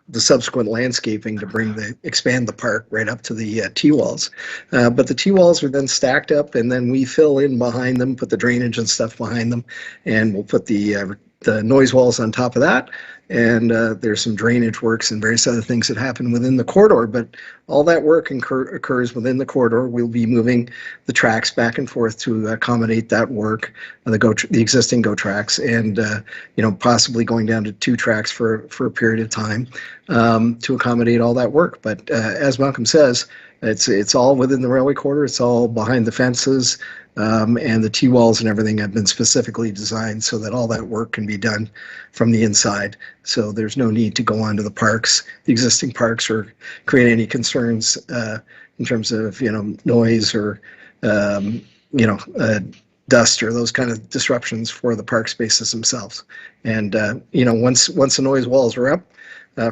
the subsequent landscaping to expand the park right up to the T-walls. But the T-walls are then stacked up, and then we fill in behind them, put the drainage and stuff behind them, and we'll put the noise walls on top of that. And there's some drainage works and various other things that happen within the corridor, but all that work occurs within the corridor. We'll be moving the tracks back and forth to accommodate that work, the existing GO tracks, and possibly going down to 2 tracks for a period of time to accommodate all that work. But as Malcolm says, it's all within the railway corridor. It's all behind the fences. And the T-walls and everything have been specifically designed so that all that work can be done from the inside. So there's no need to go onto the existing parks, or create any concerns in terms of noise or dust or those kind of disruptions for the park spaces themselves. And once the noise walls are up,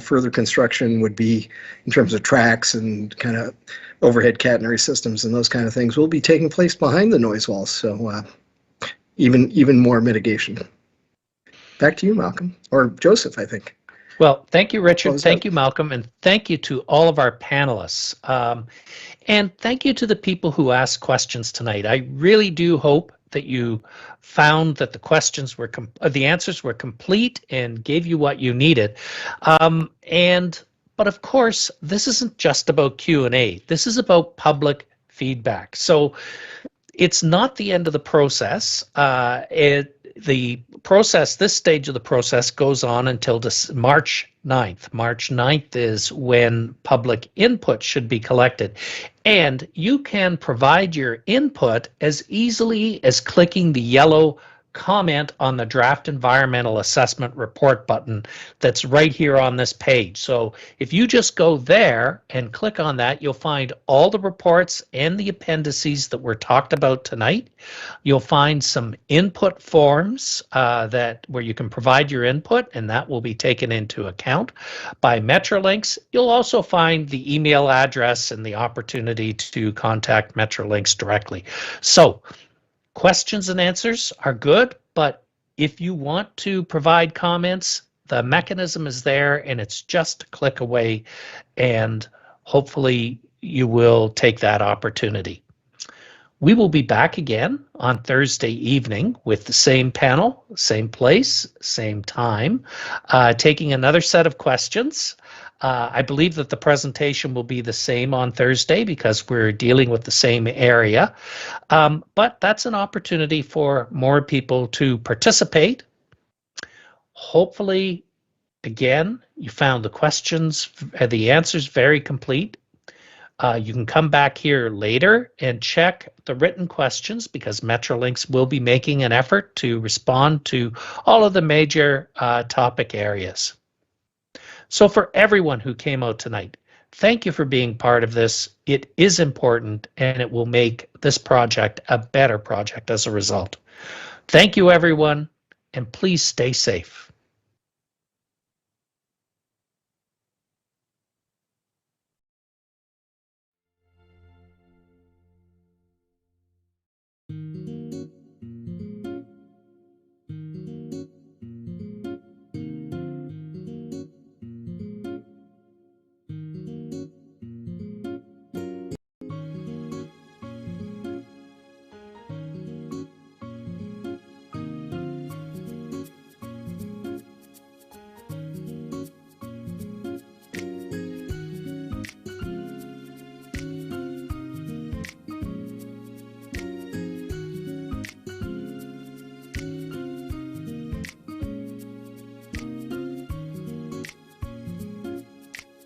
further construction would be, in terms of tracks and kind of overhead catenary systems and those kind of things, will be taking place behind the noise walls. So even more mitigation. Back to you, Malcolm, or Joseph, I think. Well, thank you, Richard. Thank you, Malcolm. And thank you to all of our panelists. And thank you to the people who asked questions tonight. I really do hope that you found that the answers were complete and gave you what you needed. But of course, this isn't just about Q&A. This is about public feedback. So it's not the end of the process. This stage of the process goes on until March 9th. March 9th is when public input should be collected. And you can provide your input as easily as clicking the yellow comment on the draft environmental assessment report button that's right here on this page. So if you just go there and click on that, you'll find all the reports and the appendices that were talked about tonight. You'll find some input forms where you can provide your input, and that will be taken into account by Metrolinx. You'll also find the email address and the opportunity to contact Metrolinx directly. So questions and answers are good, but if you want to provide comments, the mechanism is there and it's just a click away, and hopefully you will take that opportunity. We will be back again on Thursday evening with the same panel, same place, same time, taking another set of questions. I believe that the presentation will be the same on Thursday because we're dealing with the same area. But that's an opportunity for more people to participate. Hopefully, again, you found the questions, the answers very complete. You can come back here later and check the written questions because Metrolinx will be making an effort to respond to all of the major topic areas. So for everyone who came out tonight, thank you for being part of this. It is important and it will make this project a better project as a result. Thank you, everyone, and please stay safe.